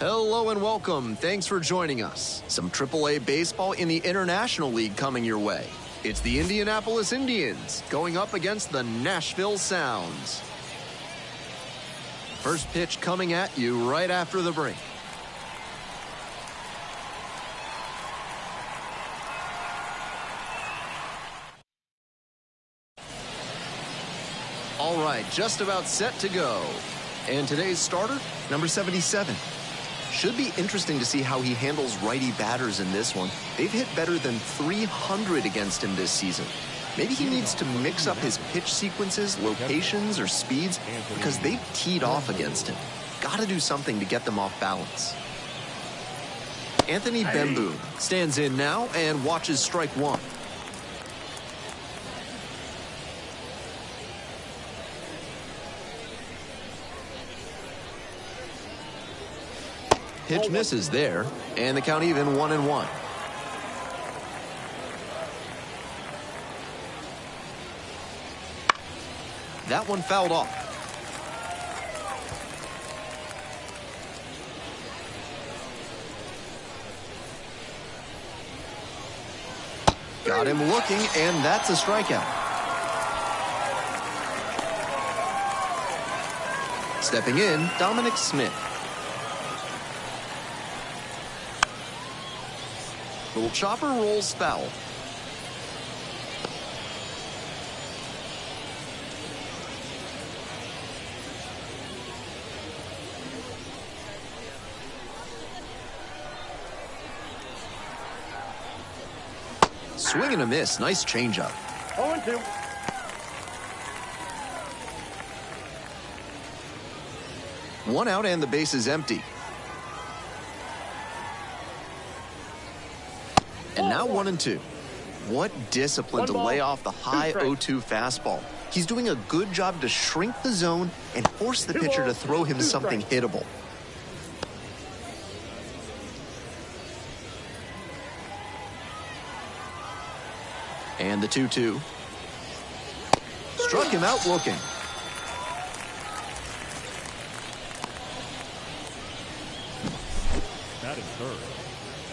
Hello and welcome. Thanks for joining us. Some AAA baseball in the International League coming your way. It's the Indianapolis Indians going up against the Nashville Sounds. First pitch coming at you right after the break. All right, just about set to go. And today's starter, number 77. Should be interesting to see how he handles righty batters in this one. They've hit better than 300 against him this season. Maybe he needs to mix up his pitch sequences, locations, or speeds because they've teed off against him. Got to do something to get them off balance. Anthony Bemboon stands in now and watches strike one. Pitch misses there, and the count even 1-1. That one fouled off. Got him looking, and that's a strikeout. Stepping in, Dominic Smith. Little chopper rolls foul. Swing and a miss. Nice changeup. 0-2. One out and the base is empty. And now 1-2. What discipline to lay off the high 0-2 fastball. He's doing a good job to shrink the zone and force the pitcher to throw him something hittable. And the 2-2. Struck him out looking. That is third.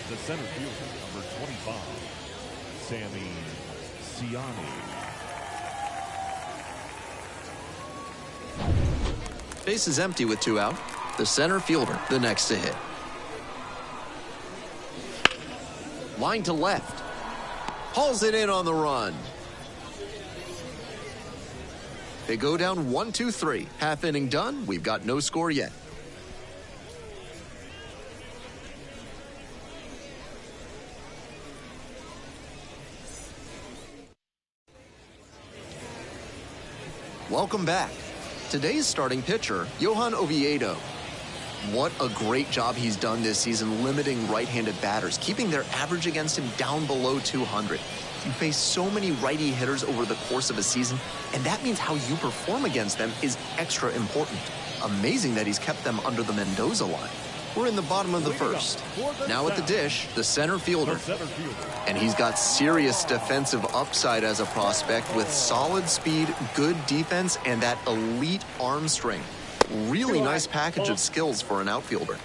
The center fielder, number 25, Sammy Siani. Base is empty with two out. The center fielder, the next to hit. Line to left. Hauls it in on the run. They go down 1-2-3. Half inning done. We've got no score yet. Welcome back. Today's starting pitcher, Johan Oviedo. What a great job he's done this season limiting right-handed batters, keeping their average against him down below 200. You face so many righty hitters over the course of a season, and that means how you perform against them is extra important. Amazing that he's kept them under the Mendoza line. We're in the bottom of the first. Now at the dish, the center fielder. And he's got serious defensive upside as a prospect with solid speed, good defense, and that elite arm strength. Really nice package of skills for an outfielder.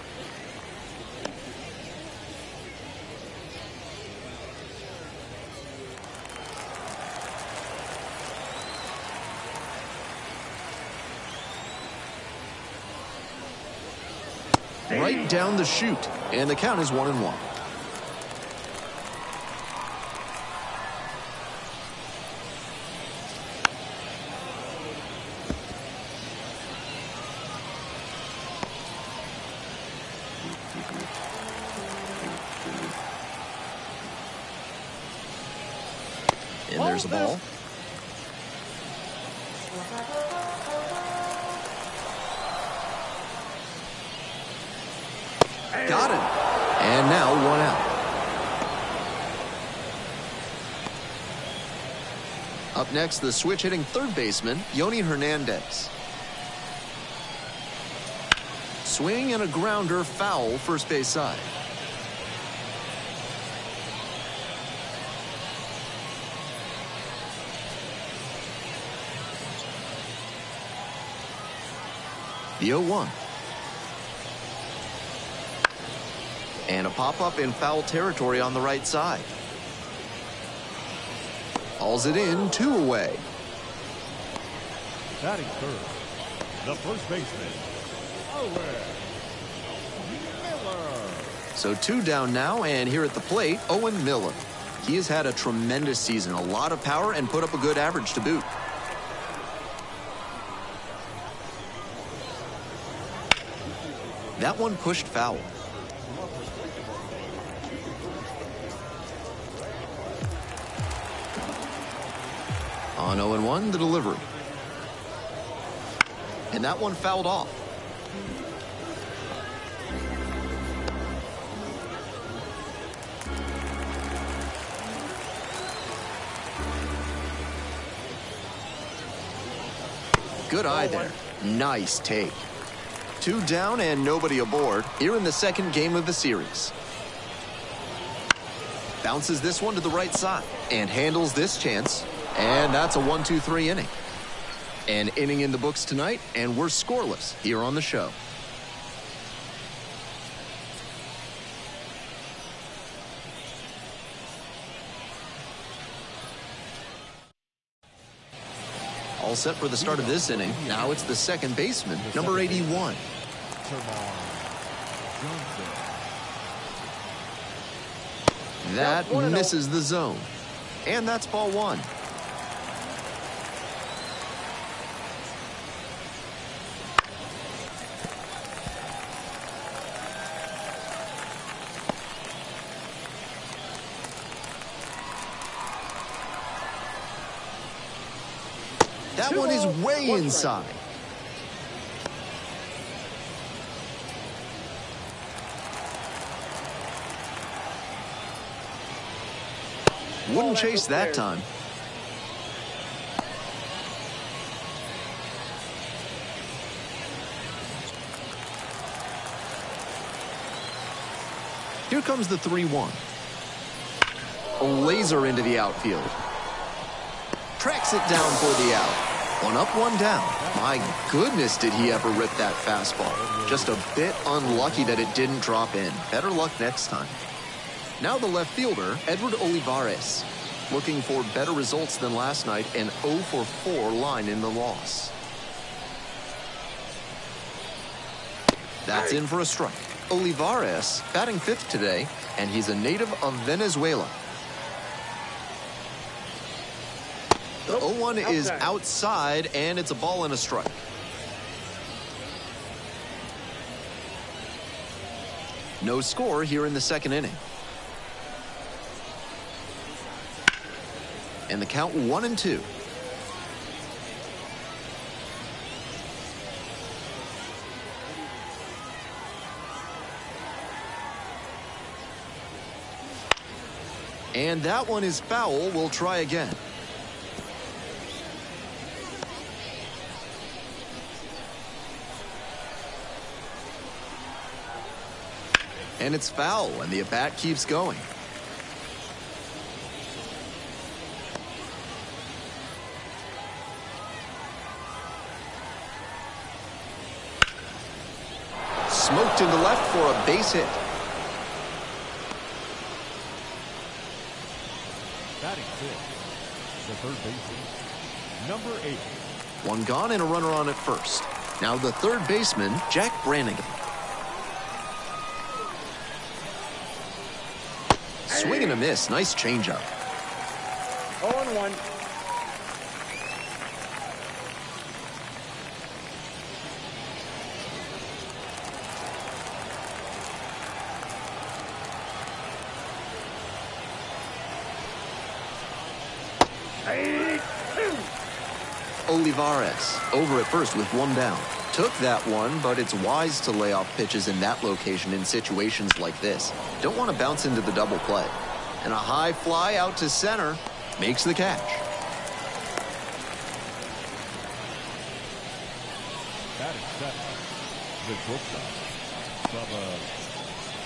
Right down the chute, and the count is 1-1. And there's the ball. Got it. And now 1 out. Up next, the switch-hitting third baseman, Yoni Hernandez. Swing and a grounder, foul, first base side. The 0-1. And a pop-up in foul territory on the right side. Hauls it in, 2 away. Batting third, the first baseman, Owen Miller. So 2 down now, and here at the plate, Owen Miller. He has had a tremendous season, a lot of power, and put up a good average to boot. That one pushed foul. On 0-1, the delivery. And that one fouled off. Good eye there. Nice take. 2 down and nobody aboard here in the second game of the series. Bounces this one to the right side and handles this chance. And that's a 1-2-3 inning. An inning in the books tonight, and we're scoreless here on the show. All set for the start of this inning. Now it's the second baseman, number 81. That misses the zone. And that's ball 1. That one is way inside. Wouldn't chase that time. Here comes the 3-1. A laser into the outfield. Tracks it down for the out. 1 up, 1 down. My goodness, did he ever rip that fastball. Just a bit unlucky that it didn't drop in. Better luck next time. Now the left fielder, Edward Olivares. Looking for better results than last night, an 0-for-4 line in the loss. That's in for a strike. Olivares batting 5th today, and he's a native of Venezuela. The 0-1 is outside, and it's a ball and a strike. No score here in the second inning. And the count 1-2. And that one is foul. We'll try again. And it's foul, and the at-bat keeps going. Smoked into left for a base hit. Batting 5th, the third baseman, number 8. 1 gone and a runner on at first. Now the third baseman, Jack Brannigan. Swing and a miss. Nice changeup. 0-1. Olivares over at first with 1 down. Took that one, but it's wise to lay off pitches in that location in situations like this. Don't want to bounce into the double play. And a high fly out to center makes the catch. Batting 7th, the shortstop, Bubba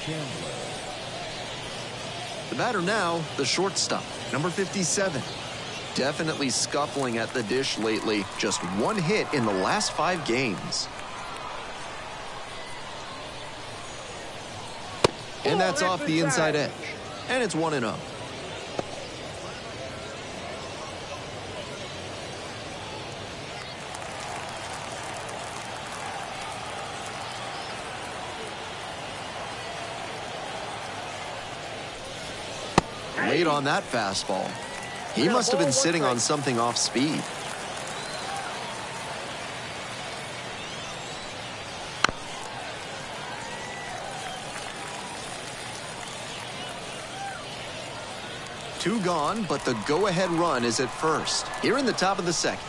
Chandler. The batter now, the shortstop, number 57. Definitely scuffling at the dish lately. Just 1 hit in the last 5 games. And that's off the inside edge. And it's 1-0. Late on that fastball. He must have been sitting on something off speed. Two gone, but the go-ahead run is at first. Here in the top of the second.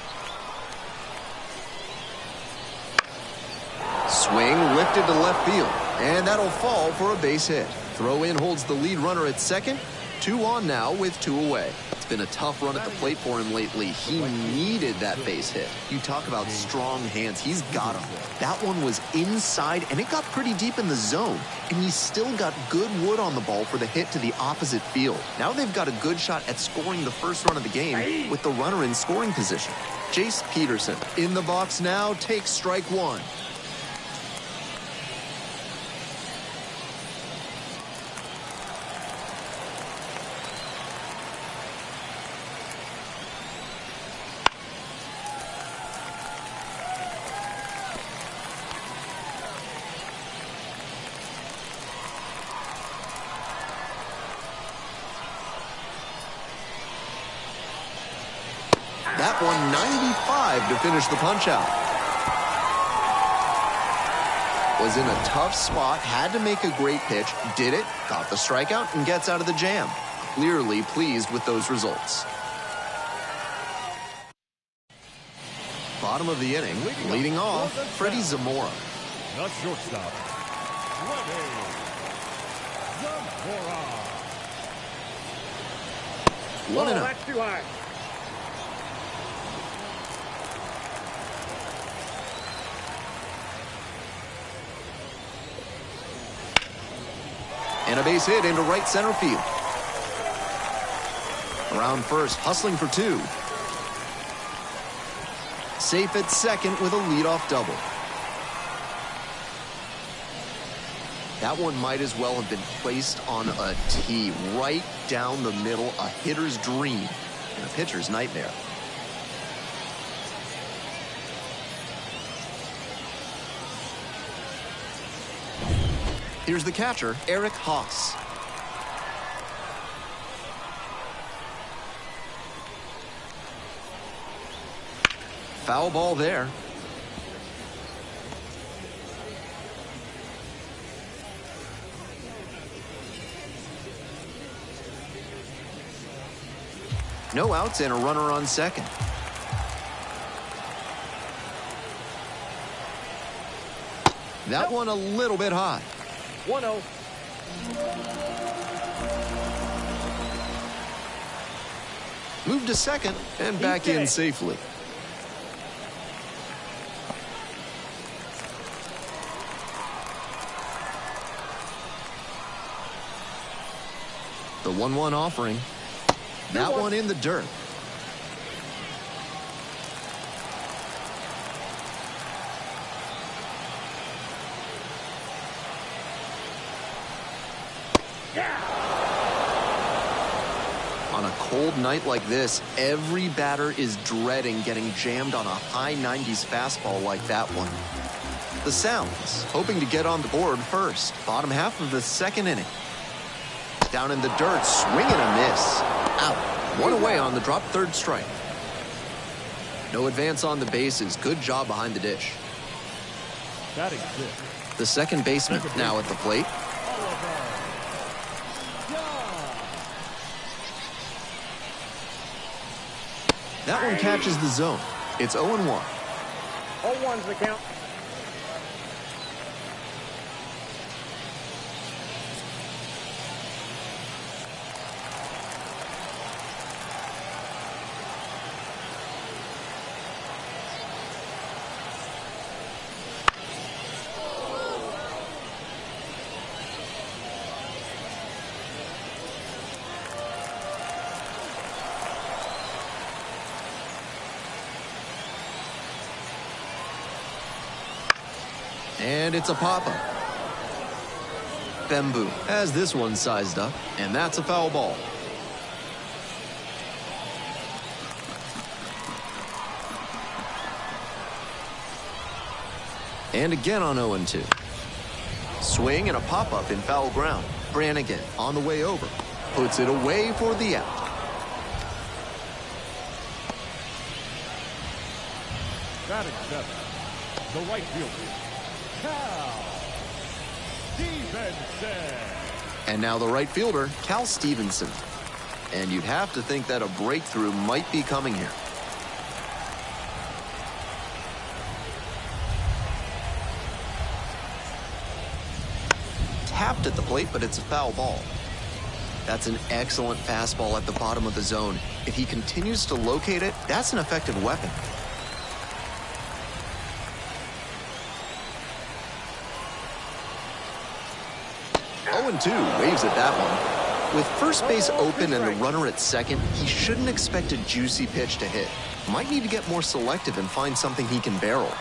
Swing lifted to left field, and that'll fall for a base hit. Throw in holds the lead runner at second. 2 on now with 2 away. It's been a tough run at the plate for him lately. He needed that base hit. You talk about strong hands. He's got them. That one was inside, and it got pretty deep in the zone. And he's still got good wood on the ball for the hit to the opposite field. Now they've got a good shot at scoring the first run of the game with the runner in scoring position. Jace Peterson in the box now takes strike 1. That one 95 to finish the punch-out. Was in a tough spot, had to make a great pitch, did it, got the strikeout, and gets out of the jam. Clearly pleased with those results. Bottom of the inning, leading off, Freddie Zamora. The shortstop, Freddie Zamora. 1-0. That's too high. And a base hit into right center field. Around first, hustling for 2. Safe at second with a leadoff double. That one might as well have been placed on a tee right down the middle, a hitter's dream and a pitcher's nightmare. Here's the catcher, Eric Haas. Foul ball there. No outs and a runner on second. That one a little bit high. 1-0. Moved to second and back in safely. The 1-1 offering. That one in the dirt. On a cold night like this, every batter is dreading getting jammed on a high 90s fastball like that one. The Sounds hoping to get on the board first. Bottom half of the second inning. Down in the dirt, swing and a miss. Out. One away on the drop, third strike. No advance on the bases. Good job behind the dish. Batting fifth. The second baseman now at the plate. That one catches the zone. It's 0-1. 0-1's the count. And it's a pop-up. Bembu has this one sized up, and that's a foul ball. And again on 0-2. Swing and a pop-up in foul ground. Brannigan on the way over. Puts it away for the out. Batting seventh, the right fielder, Cal Stevenson. And now the right fielder, Cal Stevenson. And you'd have to think that a breakthrough might be coming here. Tapped at the plate, but it's a foul ball. That's an excellent fastball at the bottom of the zone. If he continues to locate it, that's an effective weapon. Oh, 0-2, waves at that one. With first base open and the runner at second, he shouldn't expect a juicy pitch to hit. Might need to get more selective and find something he can barrel.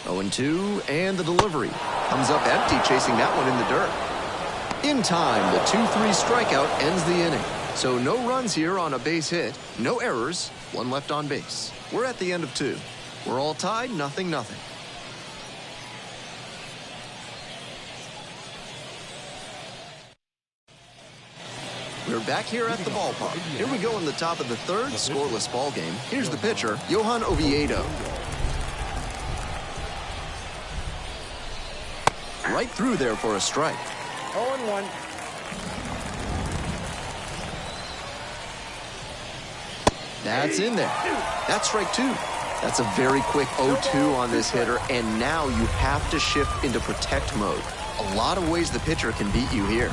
0-2, and the delivery. Comes up empty, chasing that one in the dirt. In time, the 2-3 strikeout ends the inning. So no runs here on a base hit, no errors, one left on base. We're at the end of 2. We're all tied, 0-0. We're back here at the ballpark. Here we go in the top of the third, scoreless ball game. Here's the pitcher, Johan Oviedo. Right through there for a strike. 0-1. That's in there. That's strike 2. That's a very quick 0-2 on this hitter, and now you have to shift into protect mode. A lot of ways the pitcher can beat you here.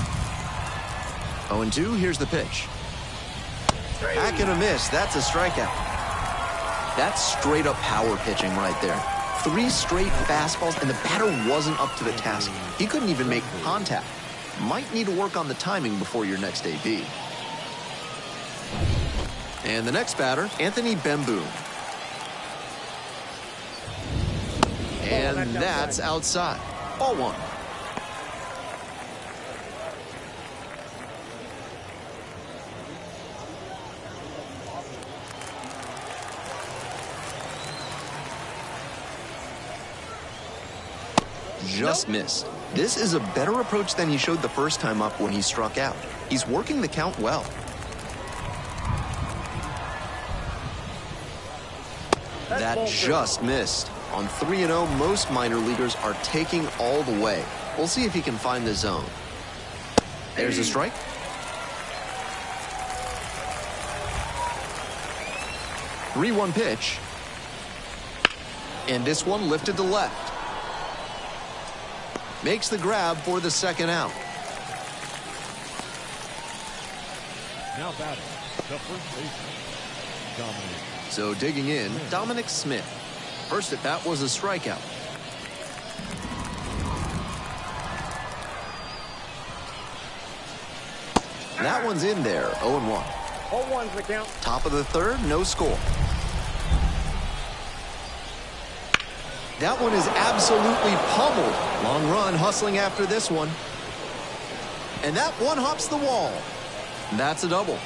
0-2, here's the pitch. Back and a miss. That's a strikeout. That's straight up power pitching right there. 3 straight fastballs, and the batter wasn't up to the task. He couldn't even make contact. Might need to work on the timing before your next AB. And the next batter, Anthony Bembu. And that's outside. Ball 1. Just missed. This is a better approach than he showed the first time up when he struck out. He's working the count well. That just missed. On 3-0, most minor leaguers are taking all the way. We'll see if he can find the zone. There's a strike. Three 3-1 pitch. And this one lifted to left. Makes the grab for the second out. Now batting, the first baseman, Dominic. So digging in, Dominic Smith. First at bat was a strikeout. That one's in there, 0-1. 0-1's the count. Top of the third, no score. That one is absolutely pummeled. Long run, hustling after this one. And that one hops the wall. That's a double.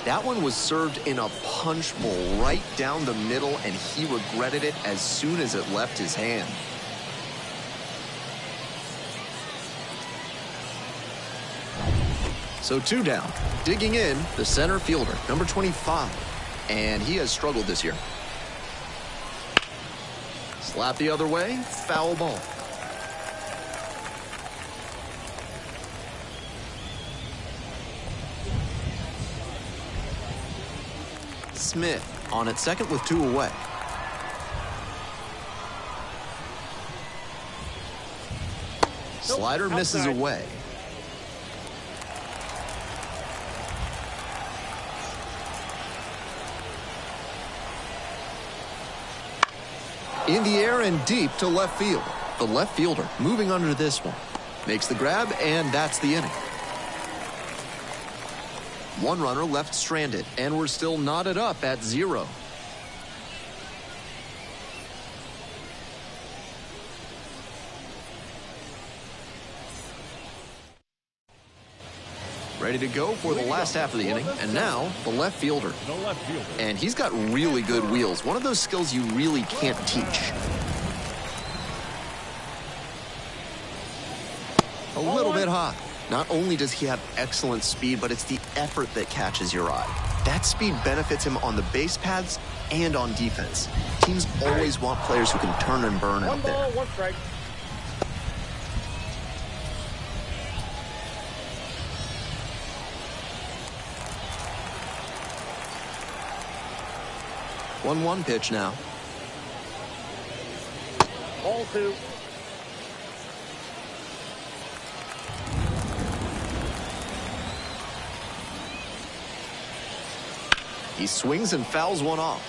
That one was served in a punch bowl right down the middle, and he regretted it as soon as it left his hand. So 2 down. Digging in, the center fielder, number 25. And he has struggled this year. Slap the other way, foul ball. Smith on at second with 2 away. Slider misses away. In the air and deep to left field. The left fielder moving under this one. Makes the grab, and that's the inning. One runner left stranded, and we're still knotted up at 0. Ready to go for the last half of the inning. And now, the left fielder. The left fielder. And he's got really good wheels. One of those skills you really can't teach. A little bit high. Not only does he have excellent speed, but it's the effort that catches your eye. That speed benefits him on the base paths and on defense. Teams always want players who can turn and burn out there. 1 ball, 1 strike. One pitch now. Ball 2. He swings and fouls one off.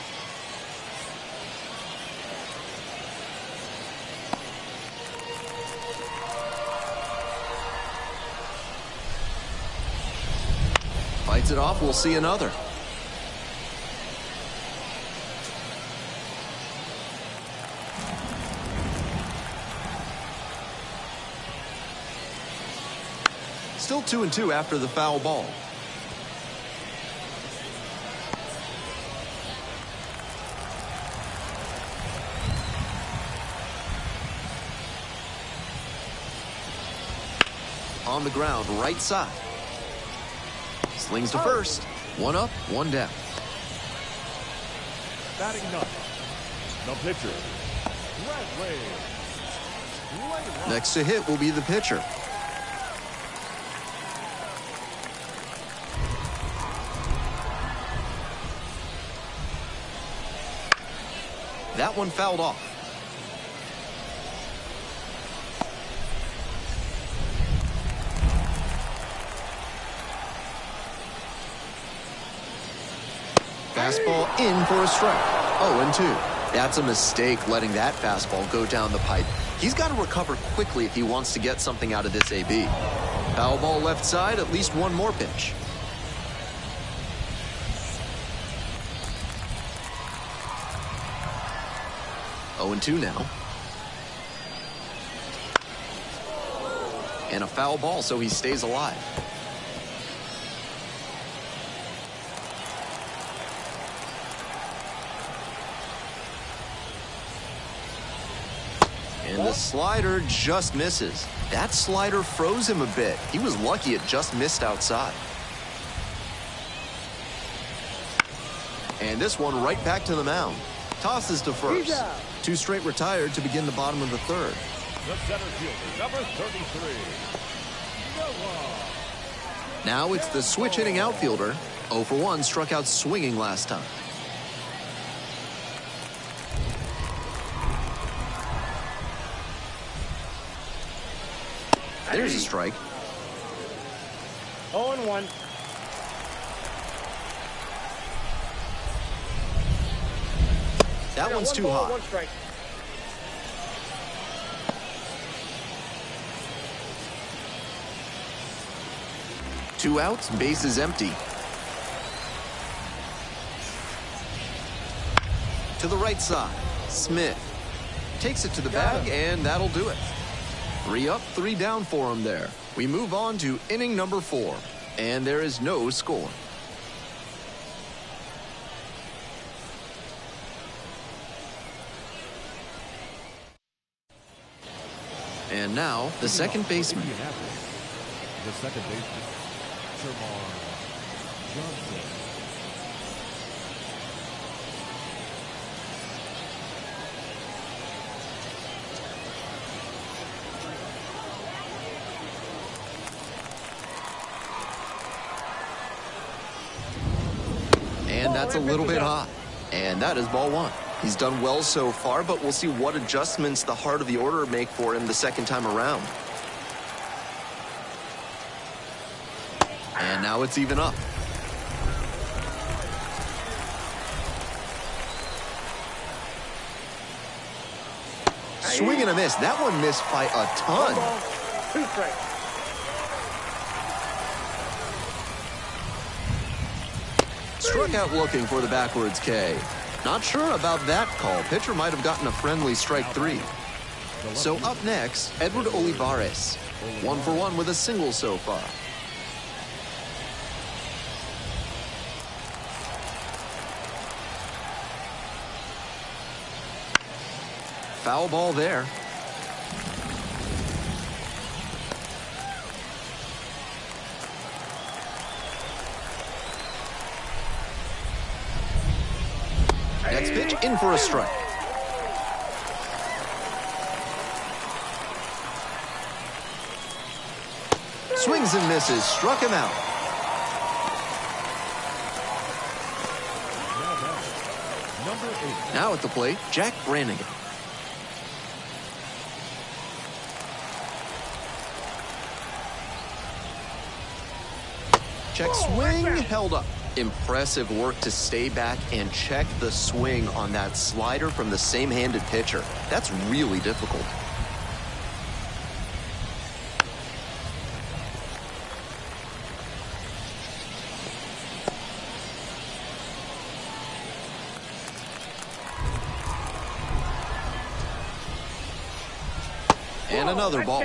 Fights it off, we'll see another. Still 2-2 after the foul ball. On the ground, right side. Slings to first. 1 up, 1 down. Batting ninth, the pitcher, Bradley. Next to hit will be the pitcher. That one fouled off. Fastball in for a strike. 0-2. That's a mistake, letting that fastball go down the pipe. He's got to recover quickly if he wants to get something out of this AB. Foul ball left side, at least one more pitch. Oh, 0-2 now. And a foul ball, so he stays alive. And the slider just misses. That slider froze him a bit. He was lucky it just missed outside. And this one right back to the mound. Tosses to first. 2 straight retired to begin the bottom of the third. The center fielder, number 33, Noah. Now it's the switch hitting outfielder. 0 for 1, struck out swinging last time. There's a strike. 0-1. That one's too 1 ball, hot. 1 strike. Two outs, base is empty. To the right side, Smith takes it to the bag, and that'll do it. 3 up, 3 down for him there. We move on to inning number 4, and there is no score. And now, the second baseman. Indianapolis, the second baseman, Sherman Johnson. And that's a little bit hot. And that is ball 1. He's done well so far, but we'll see what adjustments the heart of the order make for him the second time around. And now it's even up. Swing and a miss. That one missed by a 1 ton. ball, 2 strikes. Struck out looking for the backwards K. Not sure about that call. Pitcher might have gotten a friendly strike 3. So up next, Edward Olivares. 1 for 1 with a single so far. Foul ball there. Next pitch, in for a strike. Swings and misses, struck him out. Now at the plate, Jack Brannigan. Check swing, held up. Impressive work to stay back and check the swing on that slider from the same-handed pitcher. That's really difficult. And another ball.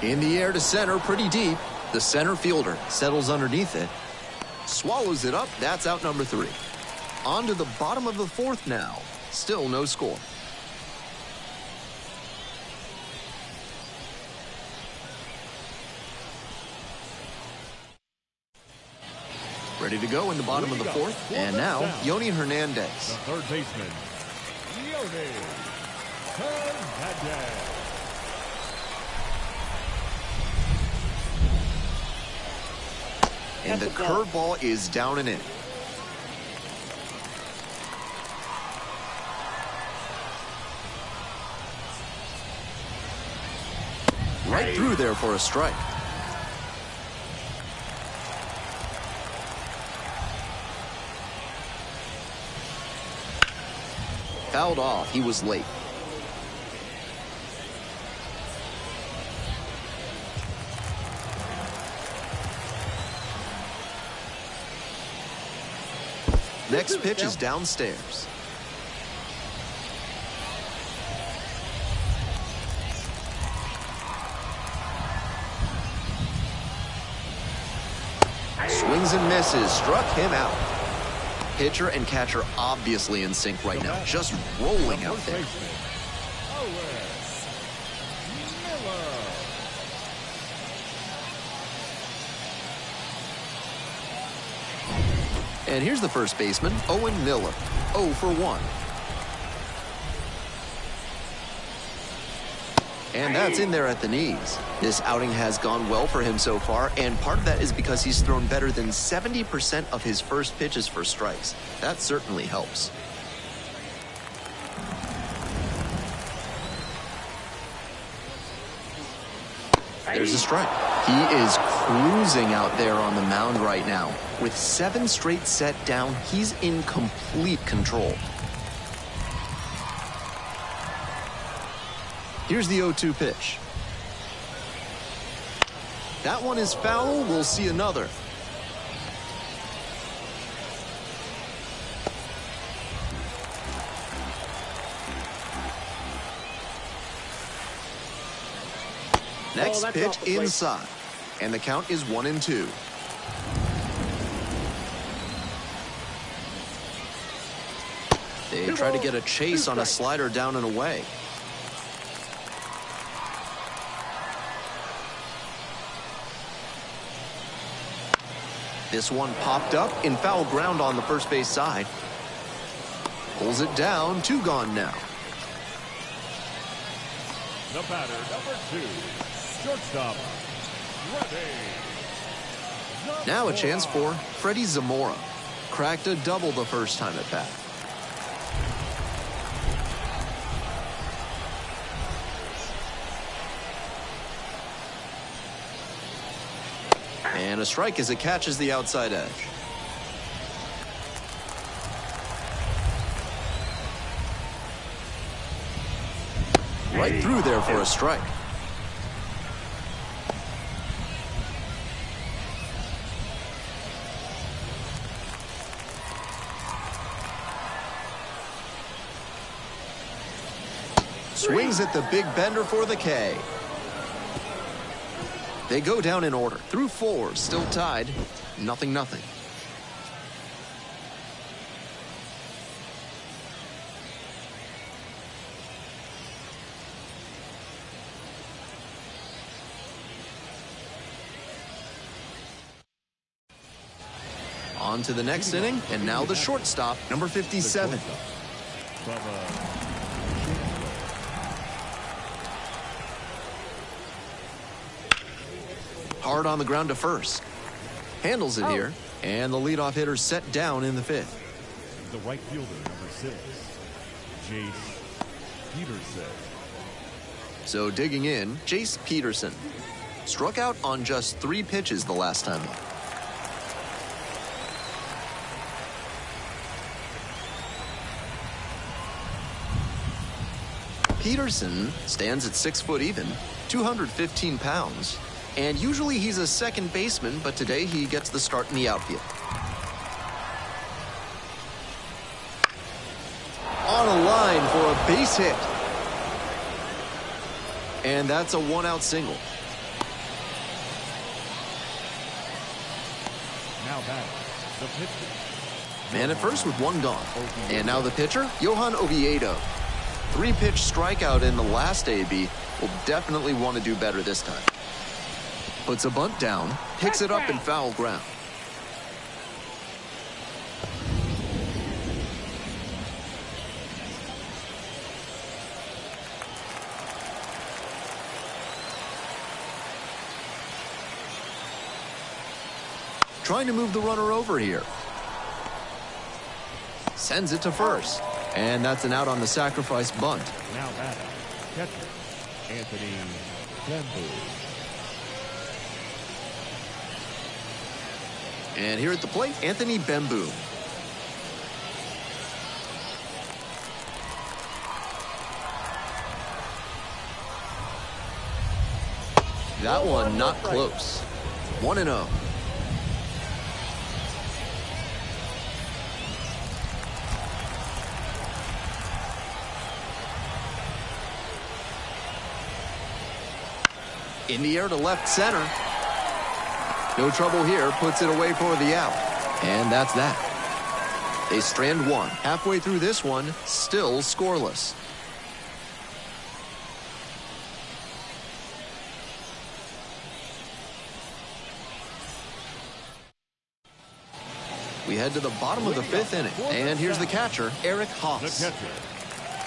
In the air to center, pretty deep. The center fielder settles underneath it. Swallows it up. That's out number 3. On to the bottom of the 4th now. Still no score. Ready to go in the bottom of the 4th. And now, Yoni Hernandez. The third baseman, Yoni Hernandez. And the curveball is down and in. Right through there for a strike. Fouled off. He was late. Next pitch is downstairs. Swings and misses, struck him out. Pitcher and catcher obviously in sync right now, just rolling out there. And here's the first baseman, Owen Miller, 0 for 1. And that's in there at the knees. This outing has gone well for him so far, and part of that is because he's thrown better than 70% of his first pitches for strikes. That certainly helps. There's a strike. He is cruising out there on the mound right now. With 7 straight set down, he's in complete control. Here's the 0-2 pitch. That one is foul. We'll see another. Next pitch inside, and the count is 1-2. They try to get a chase on a slider down and away. This one popped up in foul ground on the first base side. Pulls it down, 2 gone now. The batter, number 2, shortstop, Now a chance for Freddie Zamora. Cracked a double the first time at bat. And a strike as it catches the outside edge. Right through there for a strike. Swings at the big bender for the K. They go down in order. Through 4, still tied. 0-0. On to the next inning, and now the shortstop, number 57. Hard on the ground to first. Handles it here, and the leadoff hitter set down in the 5th. The right fielder, number 6, Jace Peterson. So digging in, Jace Peterson. Struck out on just 3 pitches the last time up. Peterson stands at 6 foot even, 215 pounds. And usually he's a second baseman, but today he gets the start in the outfield. On a line for a base hit. And that's a 1-out single. Now back, the pitcher. Man at first with 1 gone. And now the pitcher, Johan Oviedo. 3-pitch strikeout in the last AB. Will definitely want to do better this time. Puts a bunt down, picks it up in foul ground. Trying to move the runner over here. Sends it to first. And that's an out on the sacrifice bunt. Now back, catcher, Anthony Bembu. And here at the plate, Anthony Bembu. That one not close. 1-0. In the air to left center. No trouble here, puts it away for the out. And that's that. They strand 1. Halfway through this one, still scoreless. We head to the bottom of the 5th inning. And here's the catcher, Eric Haas. The catcher,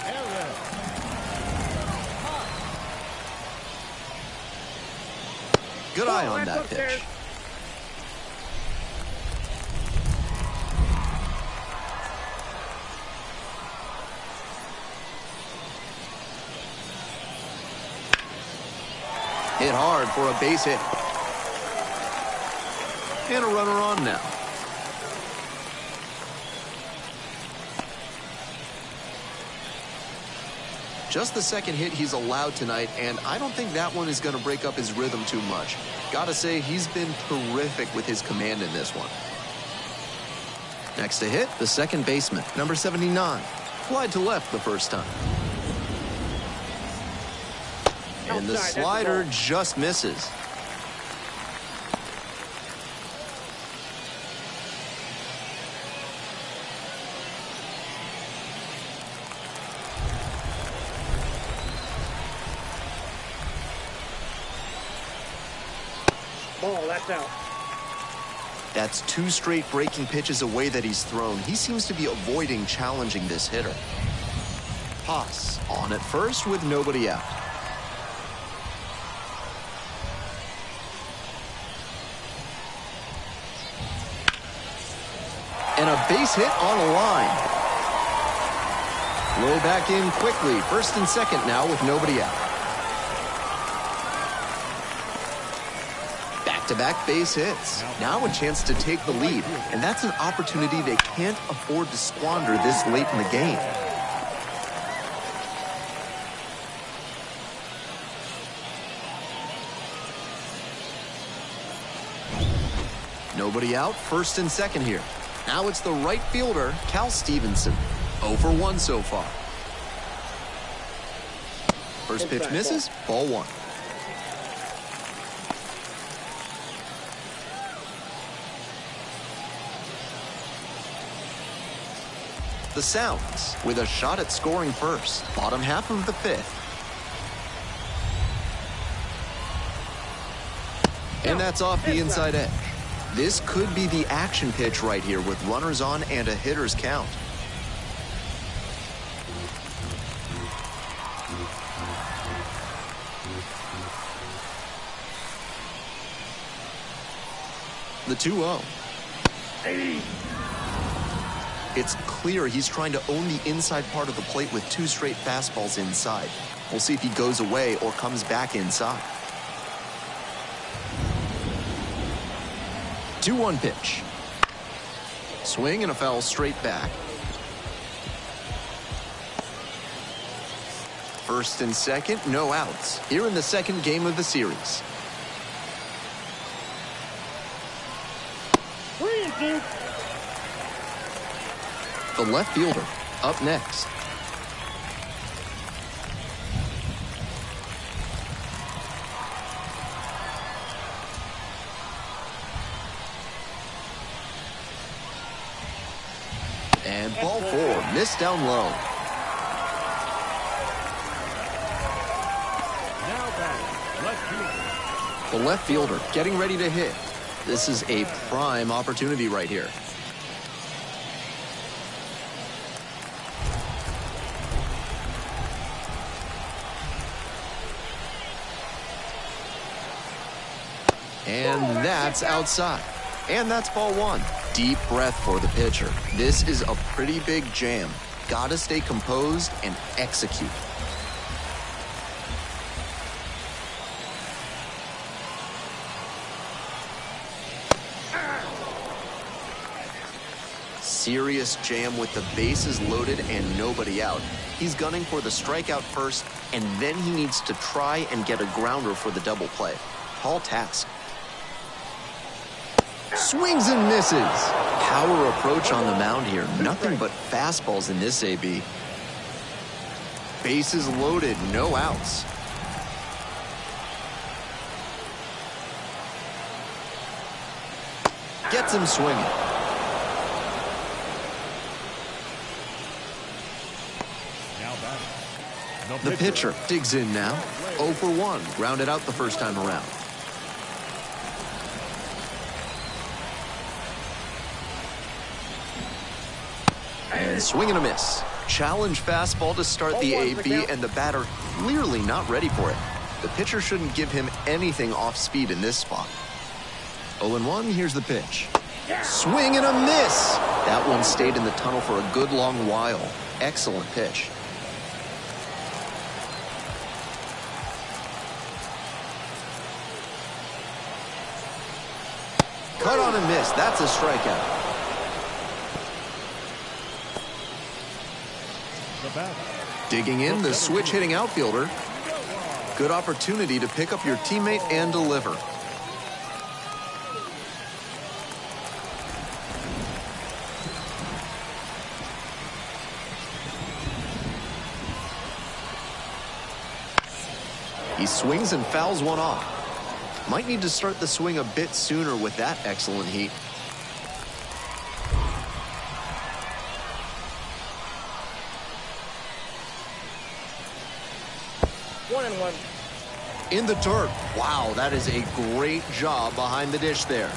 Eric. Good eye on that pitch. Hit hard for a base hit. And a runner on now. Just the second hit he's allowed tonight, and I don't think that one is going to break up his rhythm too much. Gotta say, he's been terrific with his command in this one. Next to hit, the second baseman, number 79. Flied to left the first time. And the slider just misses. Ball, that's out. That's 2 straight breaking pitches away that he's thrown. He seems to be avoiding challenging this hitter. Haas on at first with nobody out. And a base hit on a line. Low back in quickly. First and second now with nobody out. Back-to-back base hits. Now a chance to take the lead. And that's an opportunity they can't afford to squander this late in the game. Nobody out, first and second here. Now it's the right fielder, Cal Stevenson. 0 for 1 so far. First pitch misses, ball 1. the Sounds with a shot at scoring first. Bottom half of the fifth. And that's off the inside edge. This could be the action pitch right here with runners on and a hitter's count. The 2-0. It's clear he's trying to own the inside part of the plate with two straight fastballs inside. We'll see if he goes away or comes back inside. 2-1 pitch. Swing and a foul straight back. First and second, no outs. Here in the second game of the series. 3-2. The left fielder up next. And ball four, missed down low. Now batting, left fielder. The left fielder getting ready to hit. This is a prime opportunity right here. And that's outside. And that's ball one. Deep breath for the pitcher. This is a pretty big jam. Gotta stay composed and execute. Serious jam with the bases loaded and nobody out. He's gunning for the strikeout first, and then he needs to try and get a grounder for the double play. Tall task. Swings and misses. Power approach on the mound here. Nothing but fastballs in this AB. Bases loaded, no outs. Gets him swinging. The pitcher digs in now. 0 for 1. Grounded out the first time around. And swing and a miss. Challenge fastball to start the AB, and the batter clearly not ready for it. The pitcher shouldn't give him anything off speed in this spot. 0-1, here's the pitch. Swing and a miss. That one stayed in the tunnel for a good long while. Excellent pitch. Cut on and miss. That's a strikeout. Digging in, the switch-hitting outfielder. Good opportunity to pick up your teammate and deliver. He swings and fouls one off. Might need to start the swing a bit sooner with that excellent heat. In the dirt. Wow, that is a great job behind the dish there.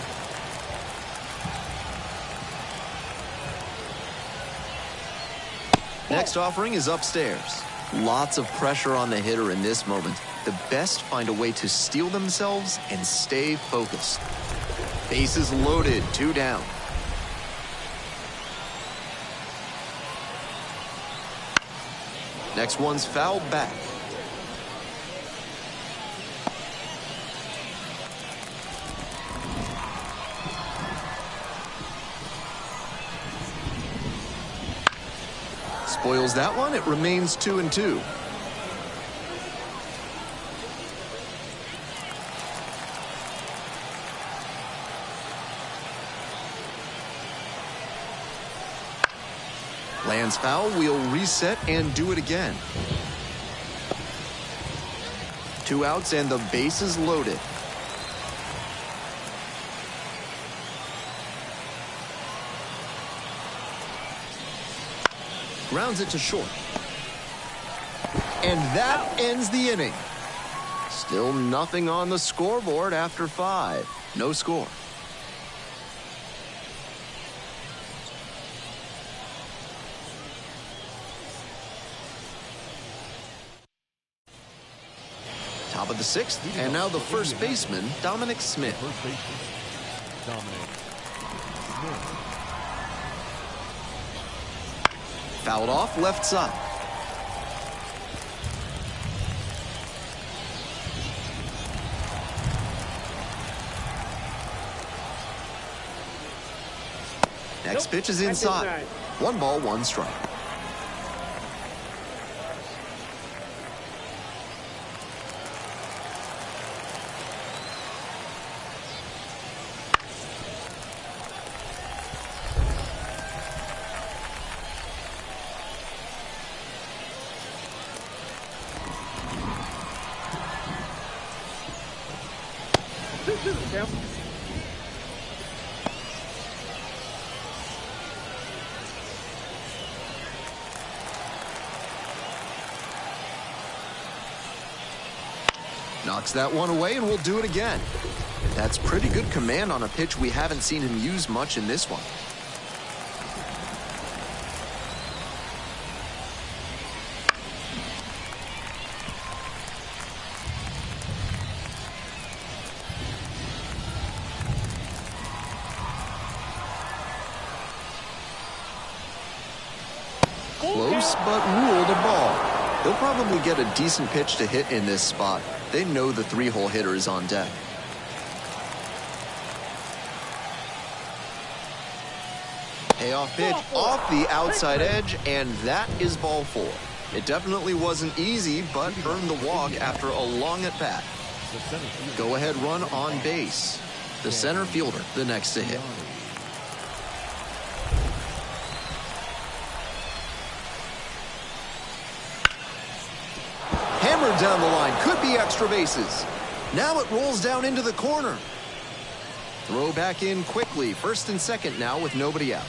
Next offering is upstairs. Lots of pressure on the hitter in this moment. The best find a way to steel themselves and stay focused. Bases loaded, 2 down. Next one's fouled back. Spoils that one. It remains 2-2. Lands foul. We'll reset and do it again. 2 outs and the bases loaded. Grounds it to short. And that ends the inning. Still nothing on the scoreboard after 5. No score. Top of the 6th, and now the first baseman, Dominic Smith. First baseman, Dominic Smith. Fouled off left side. Next pitch is inside. 1 ball, 1 strike. Knocks that one away, and we'll do it again. That's pretty good command on a pitch we haven't seen him use much in this one. Close, but ruled a ball. They'll probably get a decent pitch to hit in this spot. They know the 3-hole hitter is on deck. Payoff pitch off the outside edge, and that is ball 4. It definitely wasn't easy, but earned the walk after a long at bat. Go ahead run on base. The center fielder, the next to hit. Hammered down the line, could be extra bases. Now it rolls down into the corner. Throw back in quickly, 1st and 2nd now with nobody out.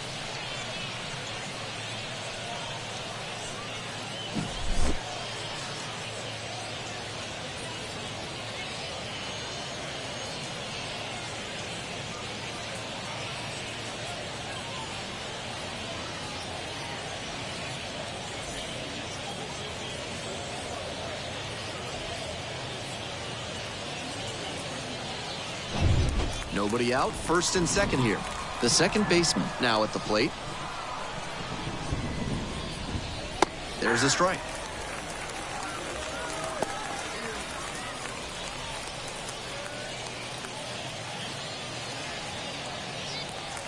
Nobody out, 1st and 2nd here. The second baseman now at the plate. There's a strike.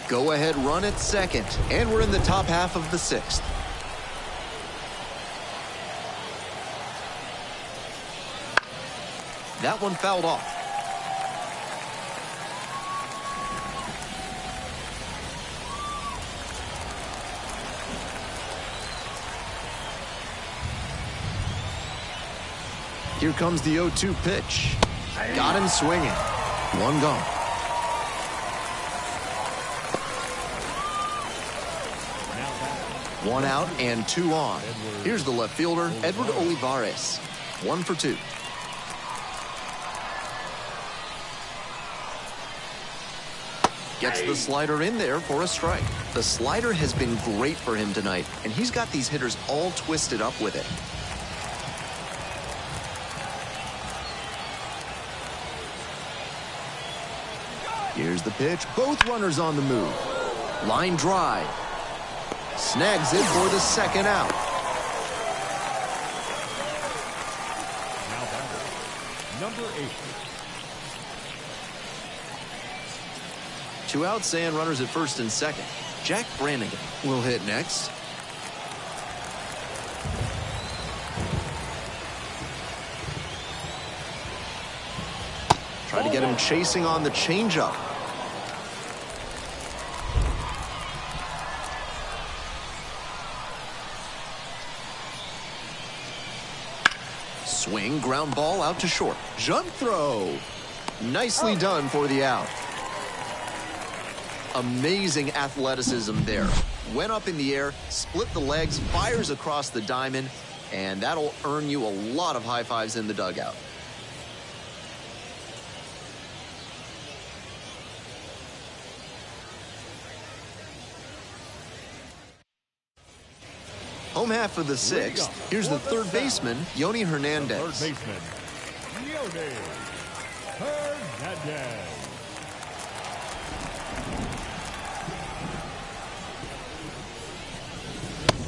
Go ahead run at second, and we're in the top half of the 6th. That one fouled off. Here comes the 0-2 pitch. Got him swinging. 1 gone. One out and 2 on. Here's the left fielder, Edward Olivares. 1 for 2. Gets the slider in there for a strike. The slider has been great for him tonight, and he's got these hitters all twisted up with it. Here's the pitch. Both runners on the move. Line drive. Snags it for the 2nd out. Now batter, number 8. 2 outs and runners at 1st and 2nd. Jack Brannigan will hit next. Try to get him chasing on the changeup. Swing, ground ball out to short. Jump throw. Nicely done for the out. Amazing athleticism there. Went up in the air, split the legs, fires across the diamond, and that'll earn you a lot of high fives in the dugout. Home half of the sixth. Here's the third baseman, Yoni Hernandez. Third baseman, Yoni Hernandez.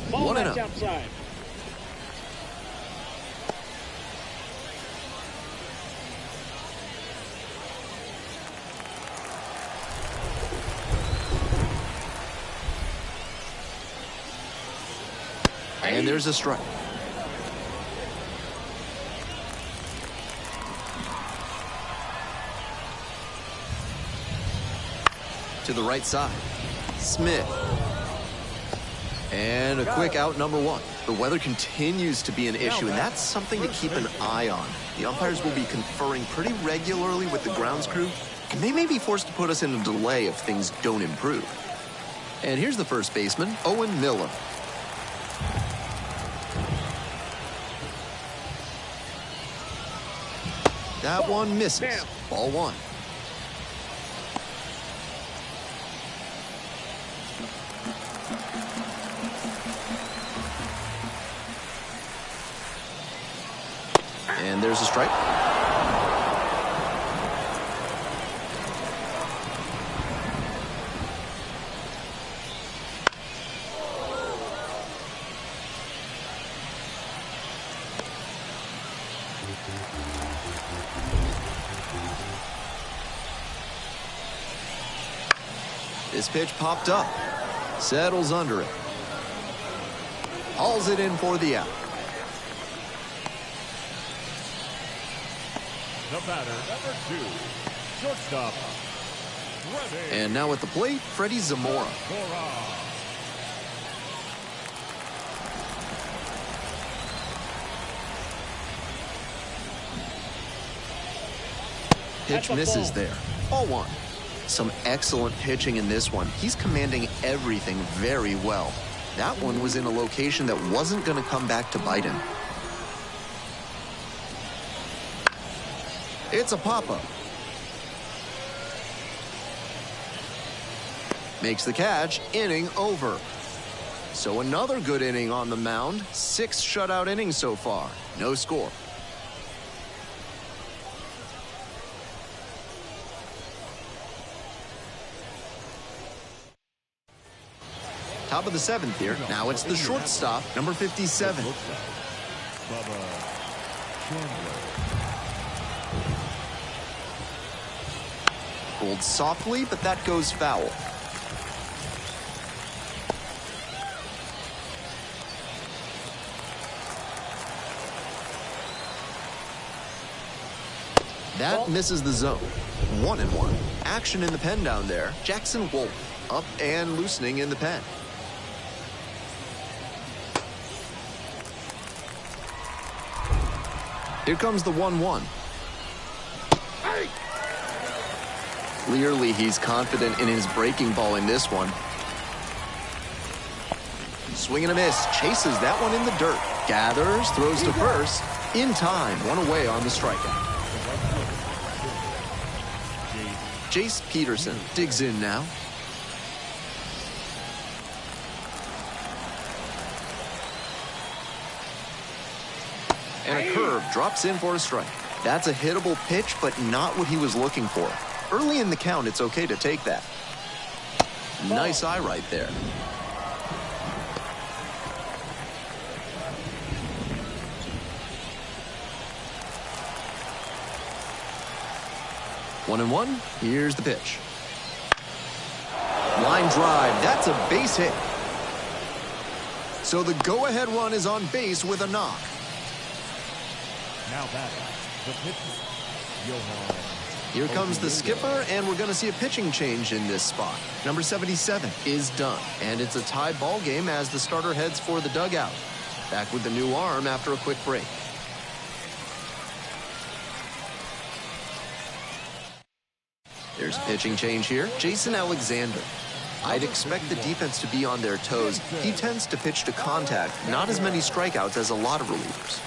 Ball One and back up. outside. And there's a strike. To the right side. Smith. And a quick out, number one. The weather continues to be an issue, and that's something to keep an eye on. The umpires will be conferring pretty regularly with the grounds crew, and they may be forced to put us in a delay if things don't improve. And here's the first baseman, Owen Miller. That one misses. Ball one. And there's a strike. This pitch popped up. Settles under it. Hauls it in for the out. The batter, number two, shortstop. And now at the plate, Freddie Zamora. Pitch misses there. Ball one. Some excellent pitching in this one. He's commanding everything very well. That one was in a location that wasn't going to come back to bite him. It's a pop-up. Makes the catch, inning over. So another good inning on the mound. 6 shutout innings so far. No score. Top of the 7th here. Now it's the shortstop, number 57. Pulled softly, but that goes foul. That misses the zone. 1-1. Action in the pen down there. Jackson Wolf up and loosening in the pen. Here comes the 1-1. Clearly, he's confident in his breaking ball in this one. Swing and a miss. Chases that one in the dirt. Gathers, throws to first. In time, one away on the strikeout. Jace Peterson digs in now. And a curve drops in for a strike. That's a hittable pitch, but not what he was looking for. Early in the count, it's okay to take that. Nice eye right there. One and one. Here's the pitch. Line drive. That's a base hit. So the go-ahead run is on base with a knock. Now back, the pitcher, Johan. Here comes the skipper, and we're going to see a pitching change in this spot. Number 77 is done, and it's a tie ball game as the starter heads for the dugout. Back with the new arm after a quick break. There's pitching change here. Jason Alexander. I'd expect the defense to be on their toes. He tends to pitch to contact, not as many strikeouts as a lot of relievers.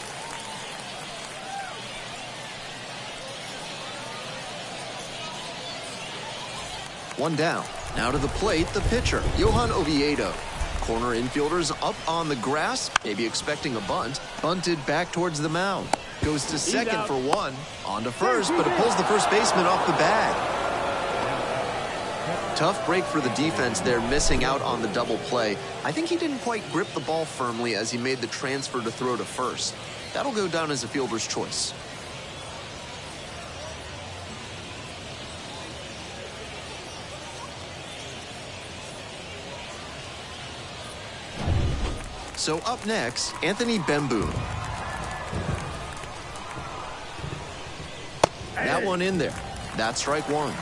One down. Now to the plate, the pitcher, Johan Oviedo. Corner infielders up on the grass, maybe expecting a bunt. Bunted back towards the mound. Goes to second for one. On to first, but it pulls the first baseman off the bag. Tough break for the defense there, missing out on the double play. I think he didn't quite grip the ball firmly as he made the transfer to throw to first. That'll go down as a fielder's choice. So up next, Anthony Bemboom. That one in there. That's strike one.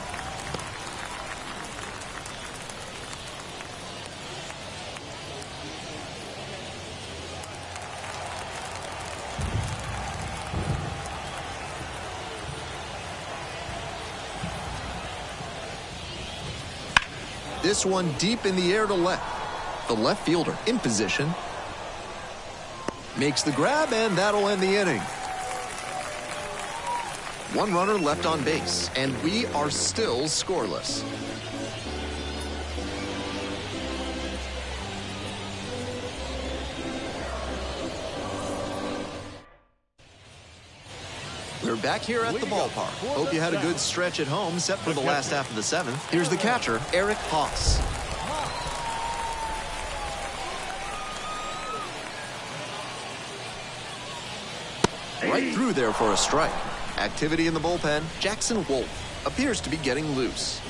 This one deep in the air to left. The left fielder in position. Makes the grab, and that'll end the inning. One runner left on base, and we are still scoreless. We're back here at the ballpark. Hope you had a good stretch at home, set for the last half of the seventh. Here's the catcher, Eric Haas. Right through there for a strike. Activity in the bullpen. Jackson Wolf appears to be getting loose.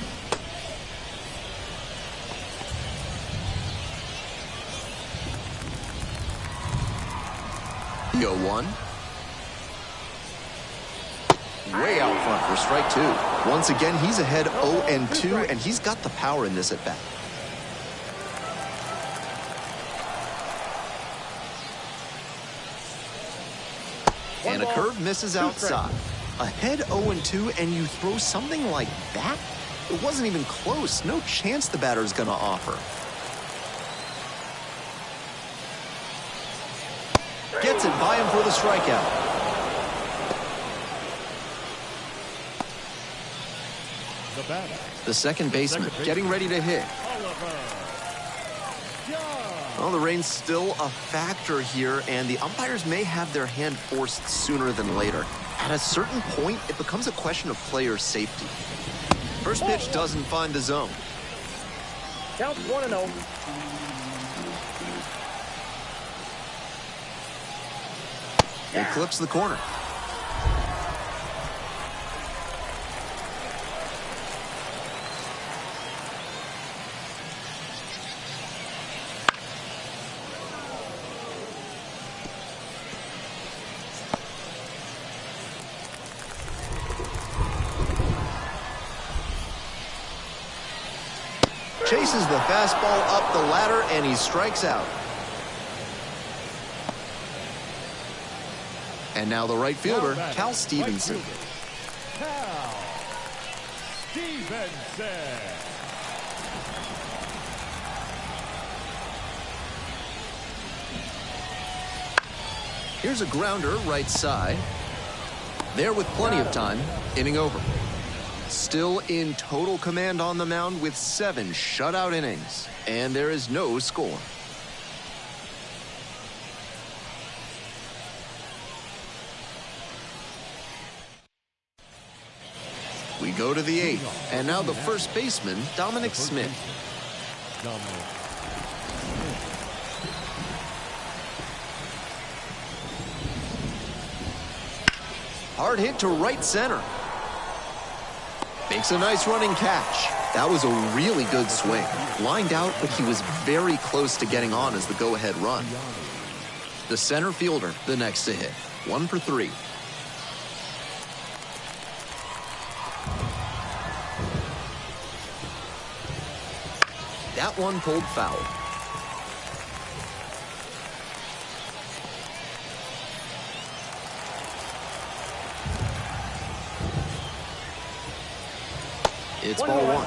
The 0-1. Way out front for strike two. Once again, he's ahead 0-2, and he's got the power in this at bat. And a curve misses outside. Ahead 0-2, and you throw something like that? It wasn't even close. No chance the batter's going to offer. Gets it by him for the strikeout. The second baseman getting ready to hit. Well, the rain's still a factor here, and the umpires may have their hand forced sooner than later. At a certain point, it becomes a question of player safety. First pitch doesn't find the zone. Count 1-0. It clips the corner. Chases the fastball up the ladder, and he strikes out. And now the right fielder, Cal Stevenson. Cal Stevenson. Here's a grounder right side. There with plenty of time. Inning over. Still in total command on the mound with 7 shutout innings. And there is no score. We go to the 8th. And now the first baseman, Dominic Smith. Hard hit to right center. Makes a nice running catch. That was a really good swing. Lined out, but he was very close to getting on as the go-ahead run. The center fielder, the next to hit. 1 for 3. That one pulled foul. It's ball one.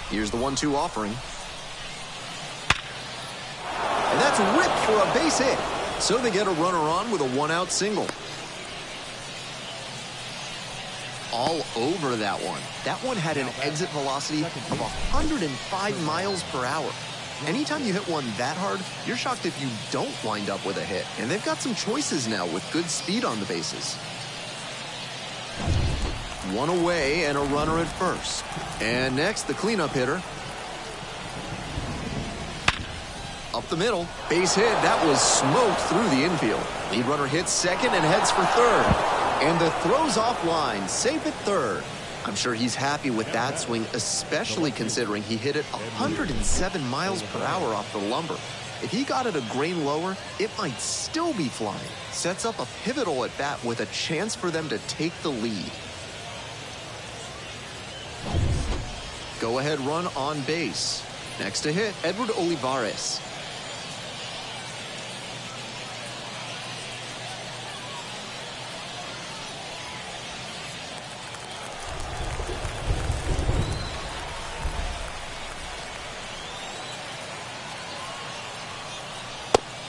Here's the 1-2 offering. And that's ripped for a base hit. So they get a runner on with a 1-out single. All over that one. That one had an exit velocity of 105 miles per hour. Anytime you hit one that hard, you're shocked if you don't wind up with a hit. And they've got some choices now with good speed on the bases. One away and a runner at first. And next, the cleanup hitter. Up the middle. Base hit. That was smoked through the infield. Lead runner hits second and heads for third. And the throw's offline. Safe at third. I'm sure he's happy with that swing, especially considering he hit it 107 miles per hour off the lumber. If he got it a grain lower, it might still be flying. Sets up a pivotal at bat with a chance for them to take the lead. Go-ahead run on base. Next to hit, Edward Olivares.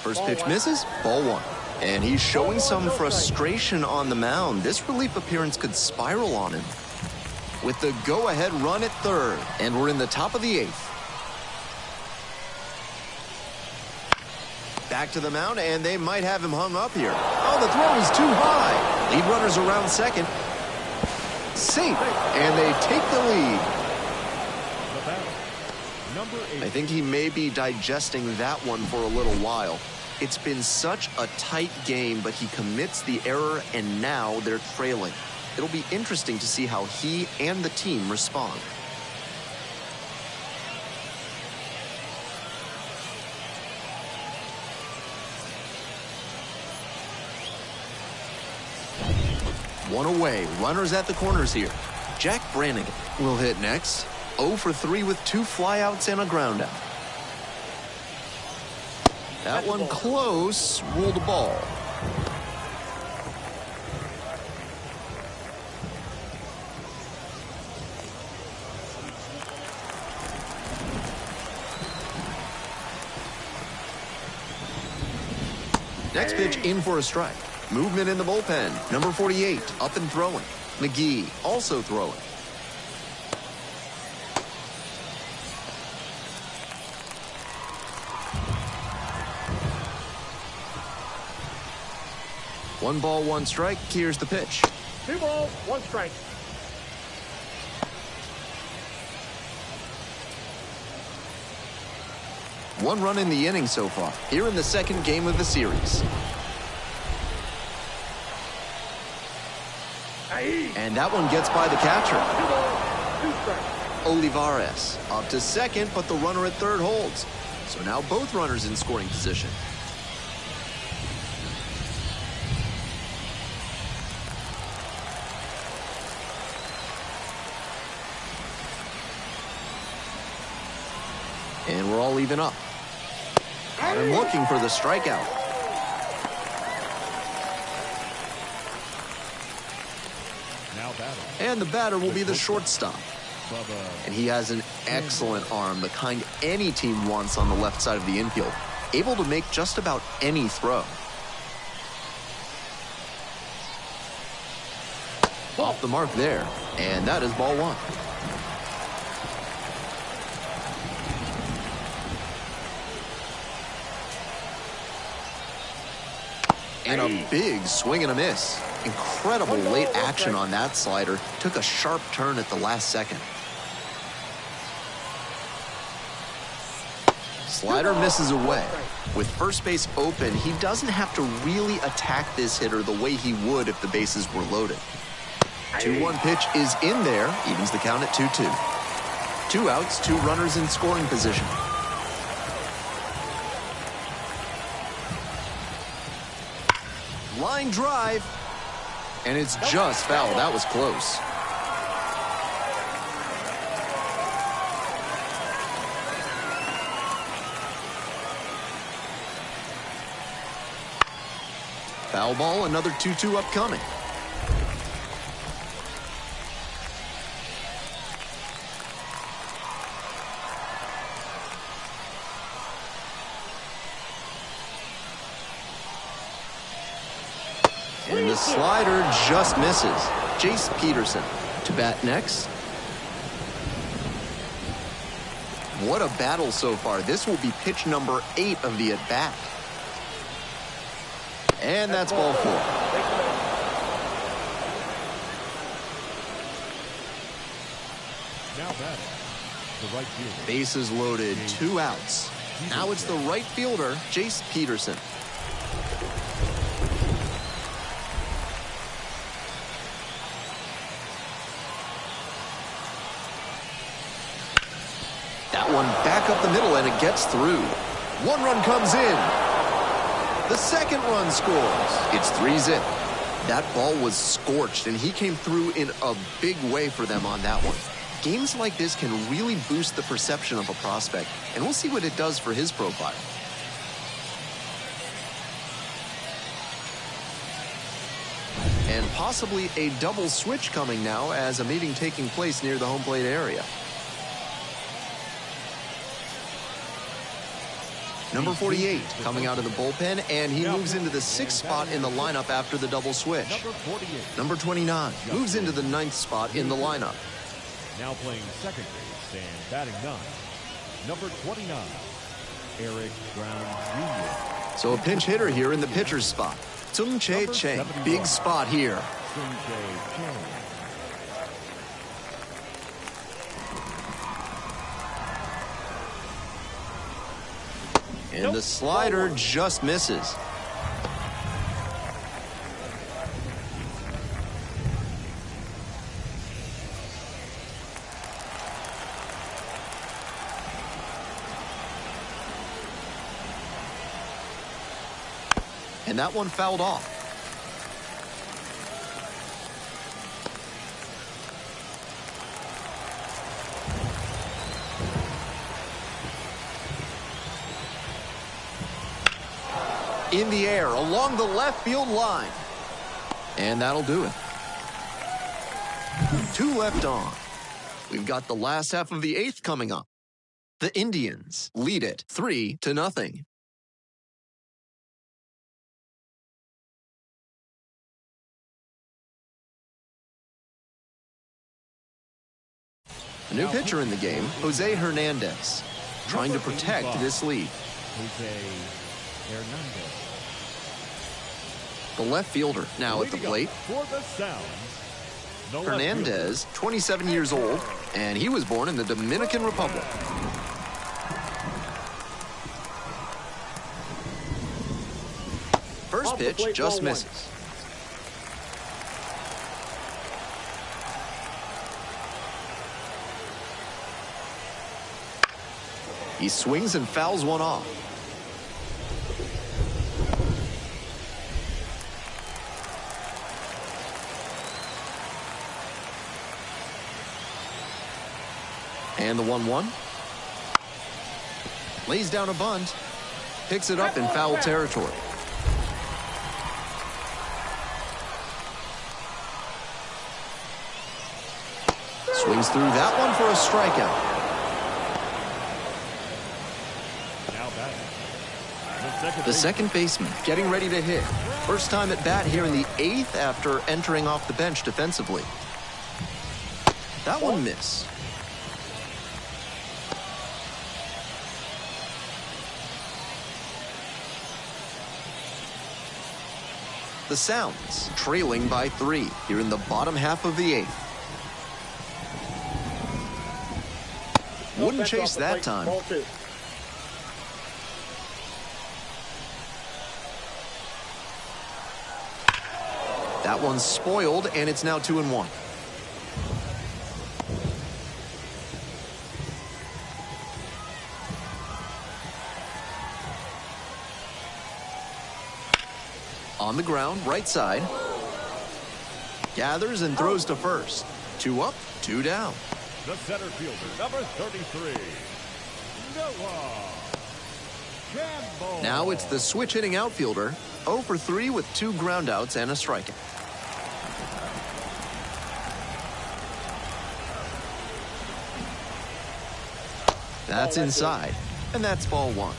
First pitch misses, ball one. And he's showing some frustration on the mound. This relief appearance could spiral on him. With the go-ahead run at third, and we're in the top of the eighth. Back to the mound, and they might have him hung up here. Oh, the throw is too high. Lead runner's around second. Safe, and they take the lead. I think he may be digesting that one for a little while. It's been such a tight game, but he commits the error, and now they're trailing. It'll be interesting to see how he and the team respond. One away, runners at the corners here. Jack Brannigan will hit next. 0 for 3 with 2 flyouts and a ground out. That one close, ruled a ball. Next pitch in for a strike. Movement in the bullpen. Number 48 up and throwing. McGee also throwing. One ball, one strike. Here's the pitch. 2 balls, 1 strike. One run in the inning so far, here in the second game of the series. And that one gets by the catcher. 2 balls, 2 strikes. Olivares up to second, but the runner at third holds. So now both runners in scoring position. And we're all even up. I'm looking for the strikeout. And the batter will be the shortstop. And he has an excellent arm, the kind any team wants on the left side of the infield. Able to make just about any throw. Off the mark there. And that is ball one. And a big swing and a miss. Incredible late action on that slider. Took a sharp turn at the last second. Slider misses away. With first base open, he doesn't have to really attack this hitter the way he would if the bases were loaded. 2-1 pitch is in there. Evens the count at 2-2. 2 outs, 2 runners in scoring position. Line drive. And it's just foul. That was close. Foul ball, another 2-2 upcoming. And the slider just misses. Jace Peterson to bat next. What a battle so far. This will be pitch number 8 of the at-bat. And that's ball 4. Now batting, the right fielder. Bases loaded, 2 outs. Now it's the right fielder, Jace Peterson. That one back up the middle, and it gets through. 1 run comes in. The second run scores. It's 3-zip. That ball was scorched, and he came through in a big way for them on that one. Games like this can really boost the perception of a prospect, and we'll see what it does for his profile. And possibly a double switch coming now as a meeting taking place near the home plate area. Number 48 coming out of the bullpen, and he moves into the 6th spot in the lineup after the double switch. Number 29 moves into the 9th spot in the lineup. Now playing second base and batting 9, number 29, Eric Brown Jr. So a pinch hitter here in the pitcher's spot. Tsung Che Cheng, big spot here. And the slider just misses. And that one fouled off. In the air along the left field line. And that'll do it. 2 left on. We've got the last half of the 8th coming up. The Indians lead it 3-0. A new pitcher in the game, Jose Hernandez, trying to protect this lead. Jose Hernandez. The left fielder now at the plate. For the Sounds, the Hernandez, 27 years old, and he was born in the Dominican Republic. First pitch just misses. He swings and fouls one off. And the 1-1. Lays down a bunt. Picks it up in foul territory. Swings through that one for a strikeout. The second baseman getting ready to hit. First time at bat here in the 8th after entering off the bench defensively. That one missed. The Sounds trailing by 3 here in the bottom half of the 8th. Wouldn't chase that time. That one's spoiled, and it's now 2-1. On the ground, right side. Gathers and throws to first. 2 up, 2 down. The center fielder, number 33, Noah Campbell. Now it's the switch hitting outfielder, 0 for 3 with 2 groundouts and a strikeout. That's inside, and that's ball 1.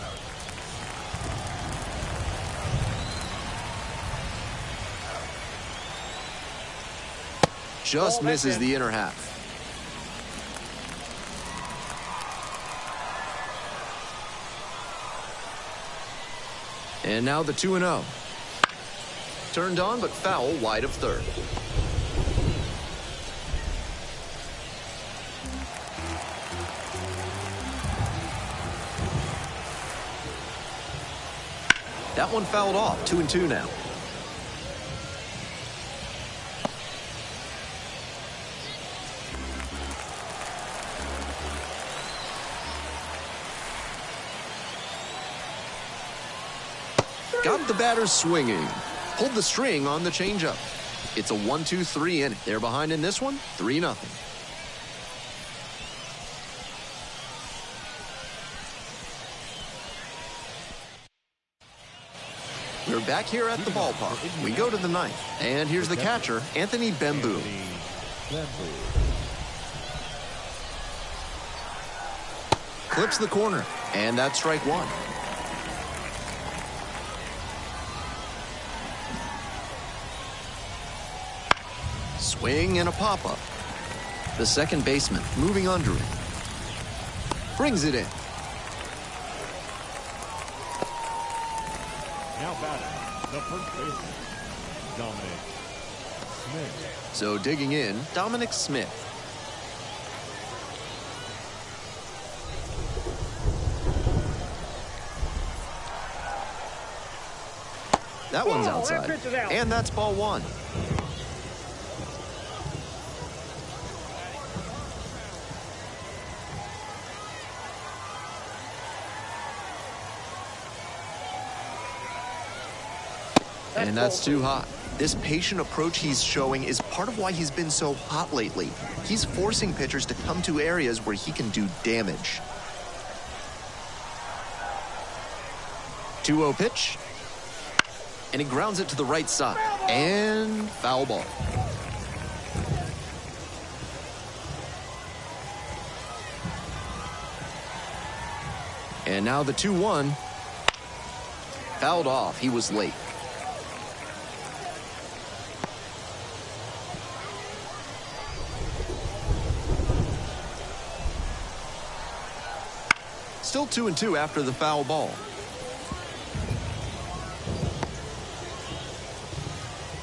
Just misses the inner half. And now the 2-0. Turned on, but foul wide of third. That one fouled off. 2-2 now. Got the batter swinging. Pulled the string on the changeup. It's a 1-2-3 inning. They're behind in this one, 3-0. We're back here at the ballpark. We go to the 9th. And here's the catcher, Anthony Bamboo. Clips the corner. And that's strike 1. Swing and a pop-up. The second baseman moving under it. Brings it in. Now batting, the first baseman, Dominic Smith. So digging in, Dominic Smith. That one's outside. And that's ball 1. And that's too hot. This patient approach he's showing is part of why he's been so hot lately. He's forcing pitchers to come to areas where he can do damage. 2-0 pitch. And he grounds it to the right side. And foul ball. And now the 2-1. Fouled off. He was late. Still 2-2 after the foul ball.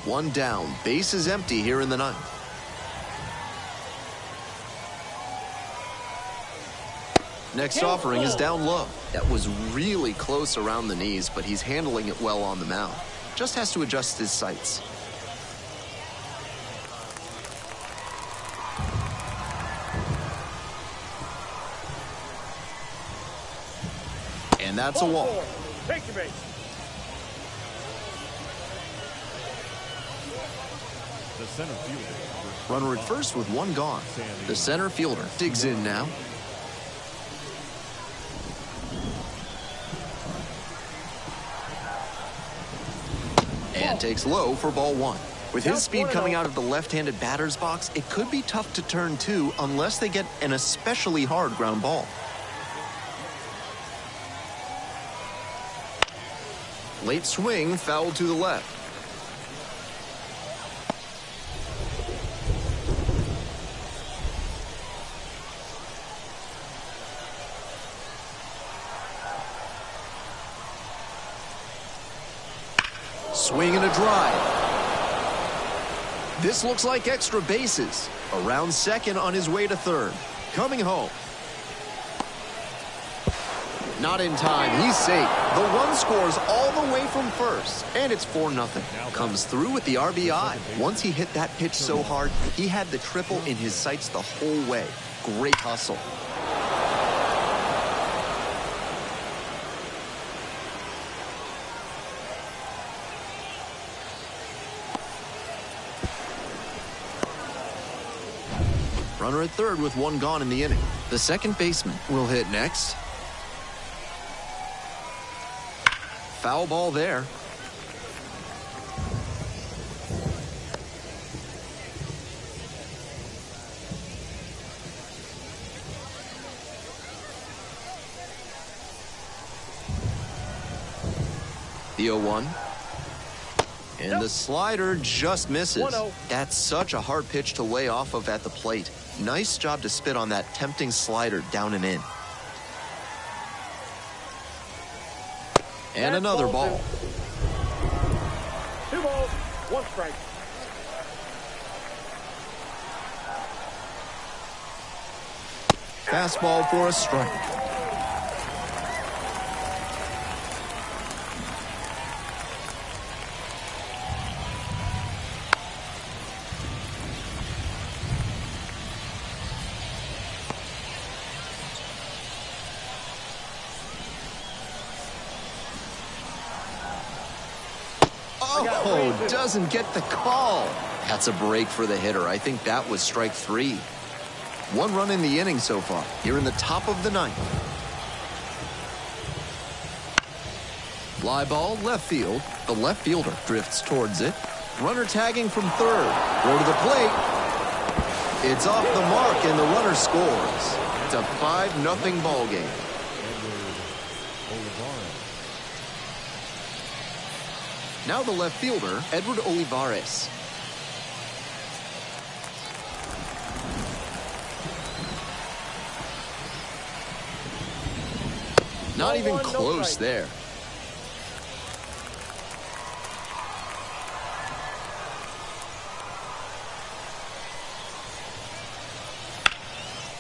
One down. Base is empty here in the 9th. Next offering is down low. That was really close around the knees, but he's handling it well on the mound. Just has to adjust his sights. And that's a walk. Take your base. The center fielder. Runner at first with 1 gone. The center fielder digs in now. And takes low for ball 1. With his speed coming out of the left-handed batter's box, it could be tough to turn 2 unless they get an especially hard ground ball. Late swing, fouled to the left. Swing and a drive. This looks like extra bases. Around second on his way to third. Coming home. Not in time. He's safe. The run scores all the way from first. And it's 4-0. Comes through with the RBI. Once he hit that pitch so hard, he had the triple in his sights the whole way. Great hustle. Runner at third with 1 gone in the inning. The second baseman will hit next. Foul ball there. The 0-1. And the slider just misses. 1-0. That's such a hard pitch to lay off of at the plate. Nice job to spit on that tempting slider down and in. And That's another ball. 2 balls, 1 strike. Fastball for a strike. Oh, doesn't get the call. That's a break for the hitter. I think that was strike 3. 1 run in the inning so far, here in the top of the 9th. Fly ball, left field. The left fielder drifts towards it. Runner tagging from third. Throw to the plate. It's off the mark, and the runner scores. It's a 5-0 ball game. Now the left fielder, Edward Olivares. Not even close there.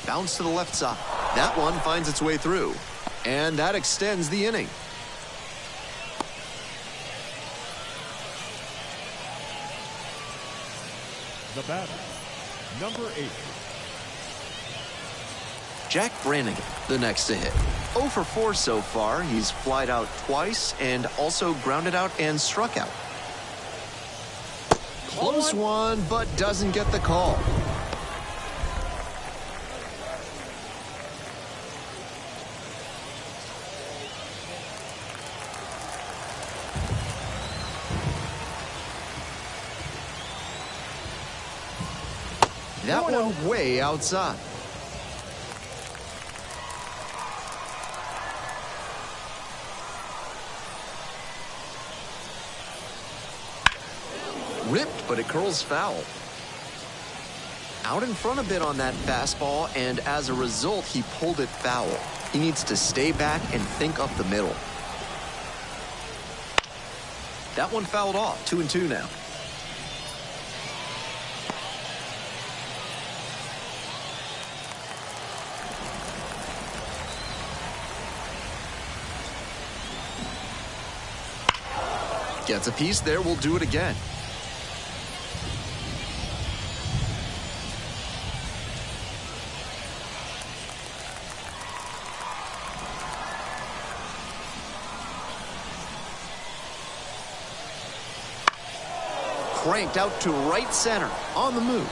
Bounce to the left side. That one finds its way through. And that extends the inning. The batter, number 8. Jack Brannigan, the next to hit. 0 for 4 so far. He's flied out twice and also grounded out and struck out. Close one, but doesn't get the call. That one way outside. Ripped, but it curls foul. Out in front a bit on that fastball, and as a result, he pulled it foul. He needs to stay back and think up the middle. That one fouled off. 2-2 now. Gets a piece there, we'll do it again. Cranked out to right center, on the move.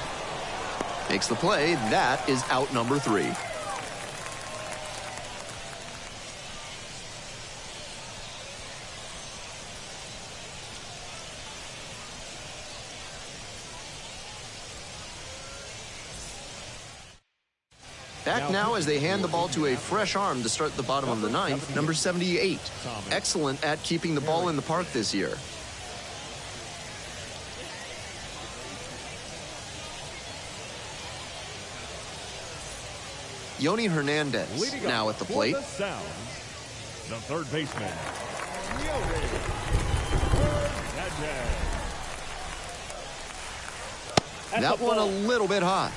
Makes the play, that is out number 3. Back now as they hand the ball to a fresh arm to start the bottom of the 9th, number 78. Excellent at keeping the ball in the park this year. Yoni Hernandez now at the plate. The third baseman, That one a little bit high.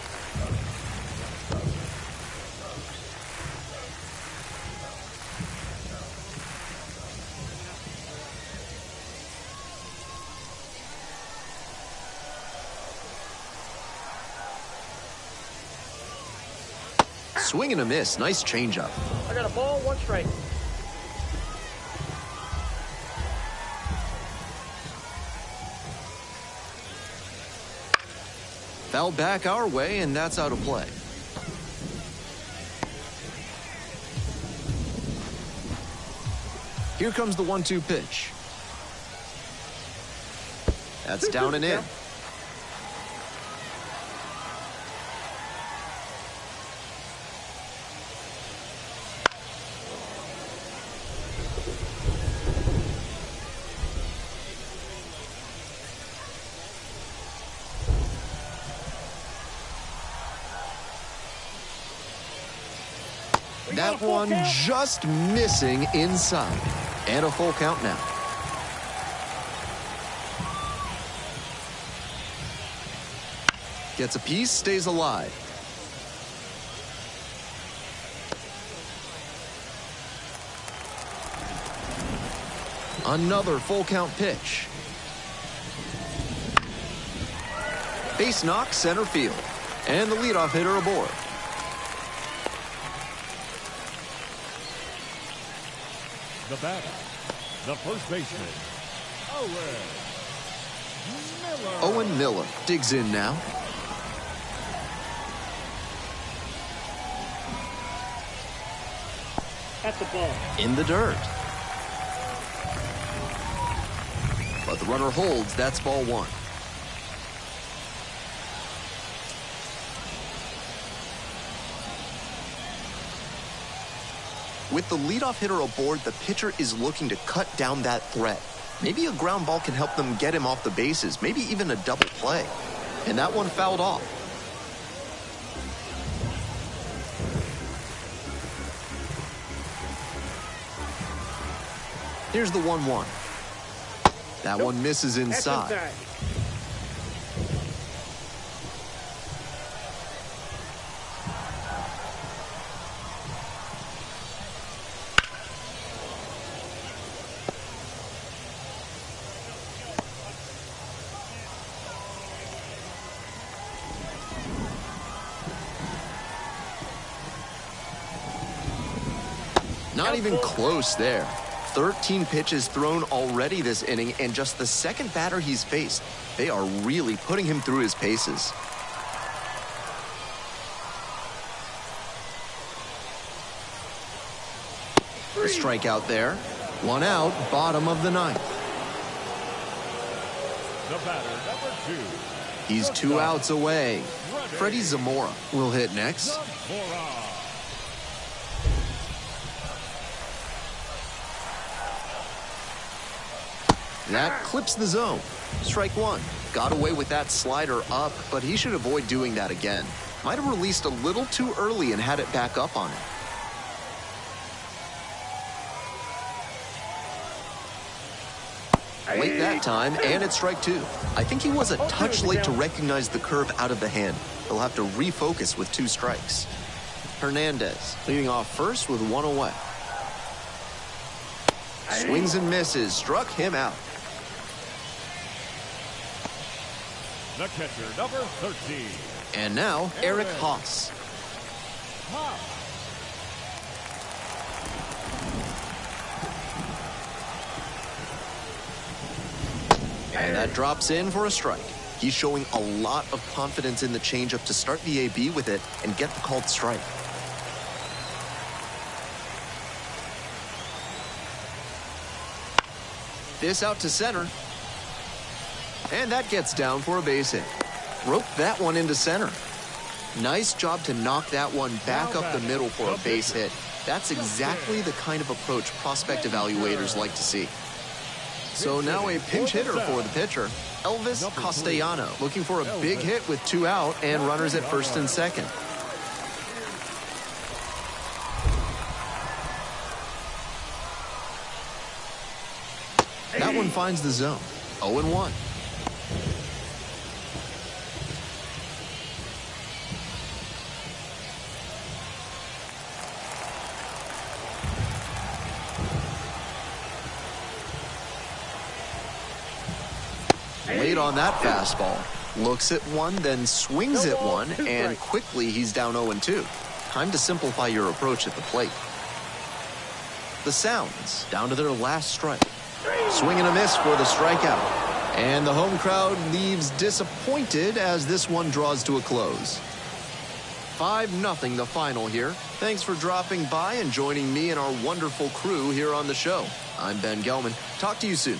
Swing and a miss. Nice changeup. I got a ball, 1 strike. Foul back our way, and that's out of play. Here comes the 1-2 pitch. That's down and in. That one just missing inside. And a full count now. Gets a piece, stays alive. Another full count pitch. Base knock, center field. And the leadoff hitter aboard. The batter, the first baseman, Owen Miller digs in now. At the ball. In the dirt. But the runner holds. That's ball one. With the leadoff hitter aboard, the pitcher is looking to cut down that threat. Maybe a ground ball can help them get him off the bases, maybe even a double play. And that one fouled off. Here's the 1-1. That one misses inside. Not even close there. 13 pitches thrown already this inning, and just the second batter he's faced. They are really putting him through his paces. A strikeout there. One out, bottom of the ninth. the batter, number 2. He's 2 outs away. Freddie Zamora will hit next. That clips the zone. Strike one. Got away with that slider up, but he should avoid doing that again. Might have released a little too early and had it back up on him. Late that time, and it's strike two. I think he was a touch late to recognize the curve out of the hand. He'll have to refocus with 2 strikes. Hernandez leading off first with 1 away. Swings and misses. Struck him out. The catcher, number 13. And now, Eric Haas. And that drops in for a strike. He's showing a lot of confidence in the changeup to start the AB with it and get the called strike. This out to center. And that gets down for a base hit. Roped that one into center. Nice job to knock that one back up the middle for a base hit. That's exactly the kind of approach prospect evaluators like to see. So now a pinch hitter for the pitcher, Elvis Castellano, looking for a big hit with 2 out and runners at first and second. That one finds the zone. 0-1. Late on that fastball. Looks at one, then swings at one, and quickly he's down 0-2. Time to simplify your approach at the plate. The Sounds down to their last strike. Swing and a miss for the strikeout. And the home crowd leaves disappointed as this one draws to a close. 5-0 the final here. Thanks for dropping by and joining me and our wonderful crew here on the show. I'm Ben Gelman. Talk to you soon.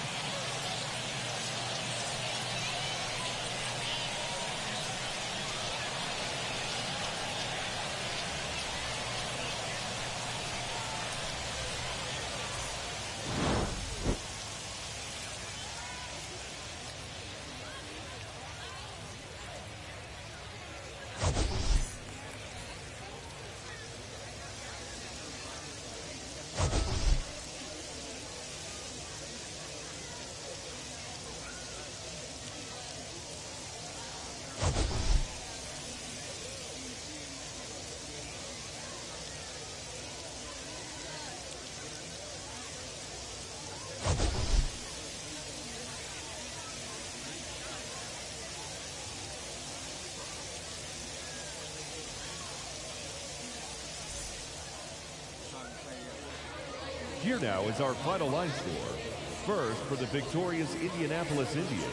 Here now is our final line score. First, for the victorious Indianapolis Indians,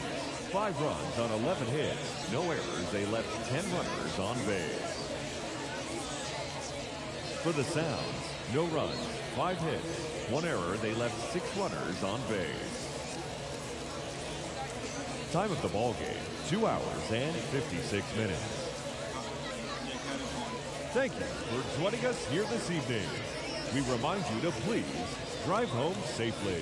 5 runs on 11 hits, no errors. They left 10 runners on base. For the Sounds, no runs, 5 hits, 1 error. They left 6 runners on base. Time of the ball game, 2 hours and 56 minutes. Thank you for joining us here this evening. We remind you to please drive home safely.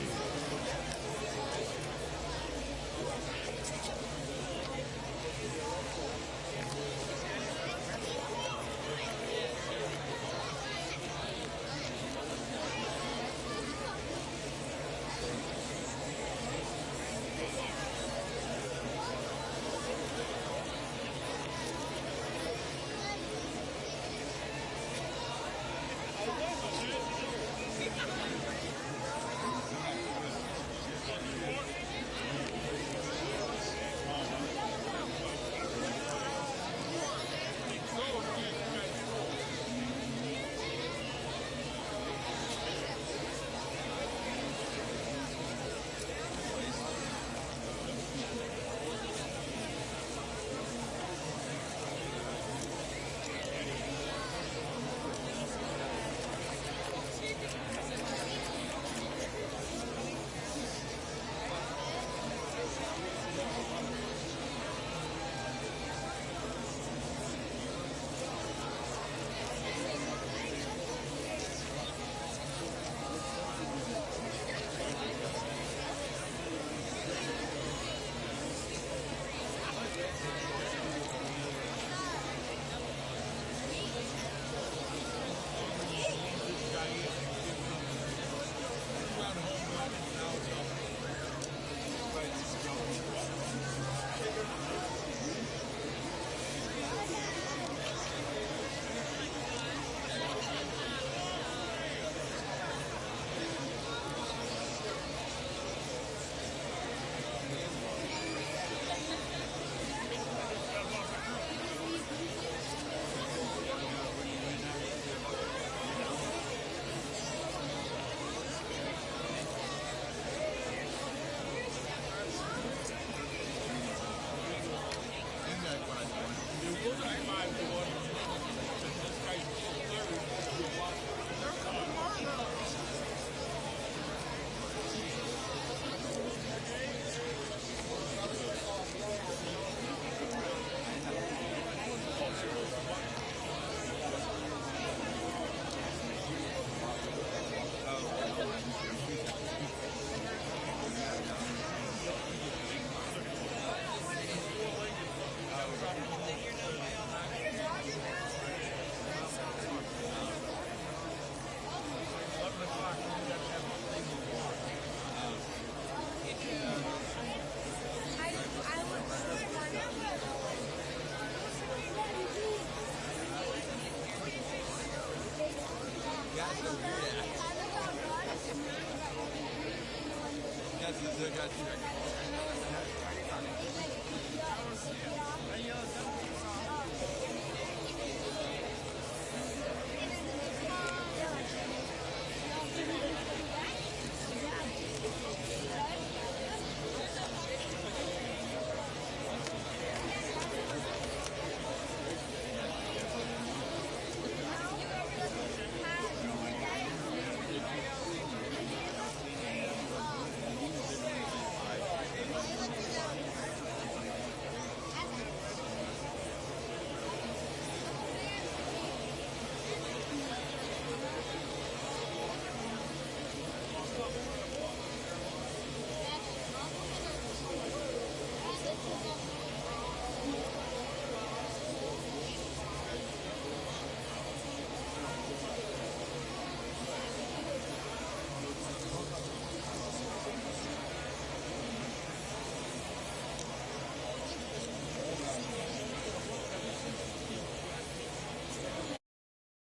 Guys,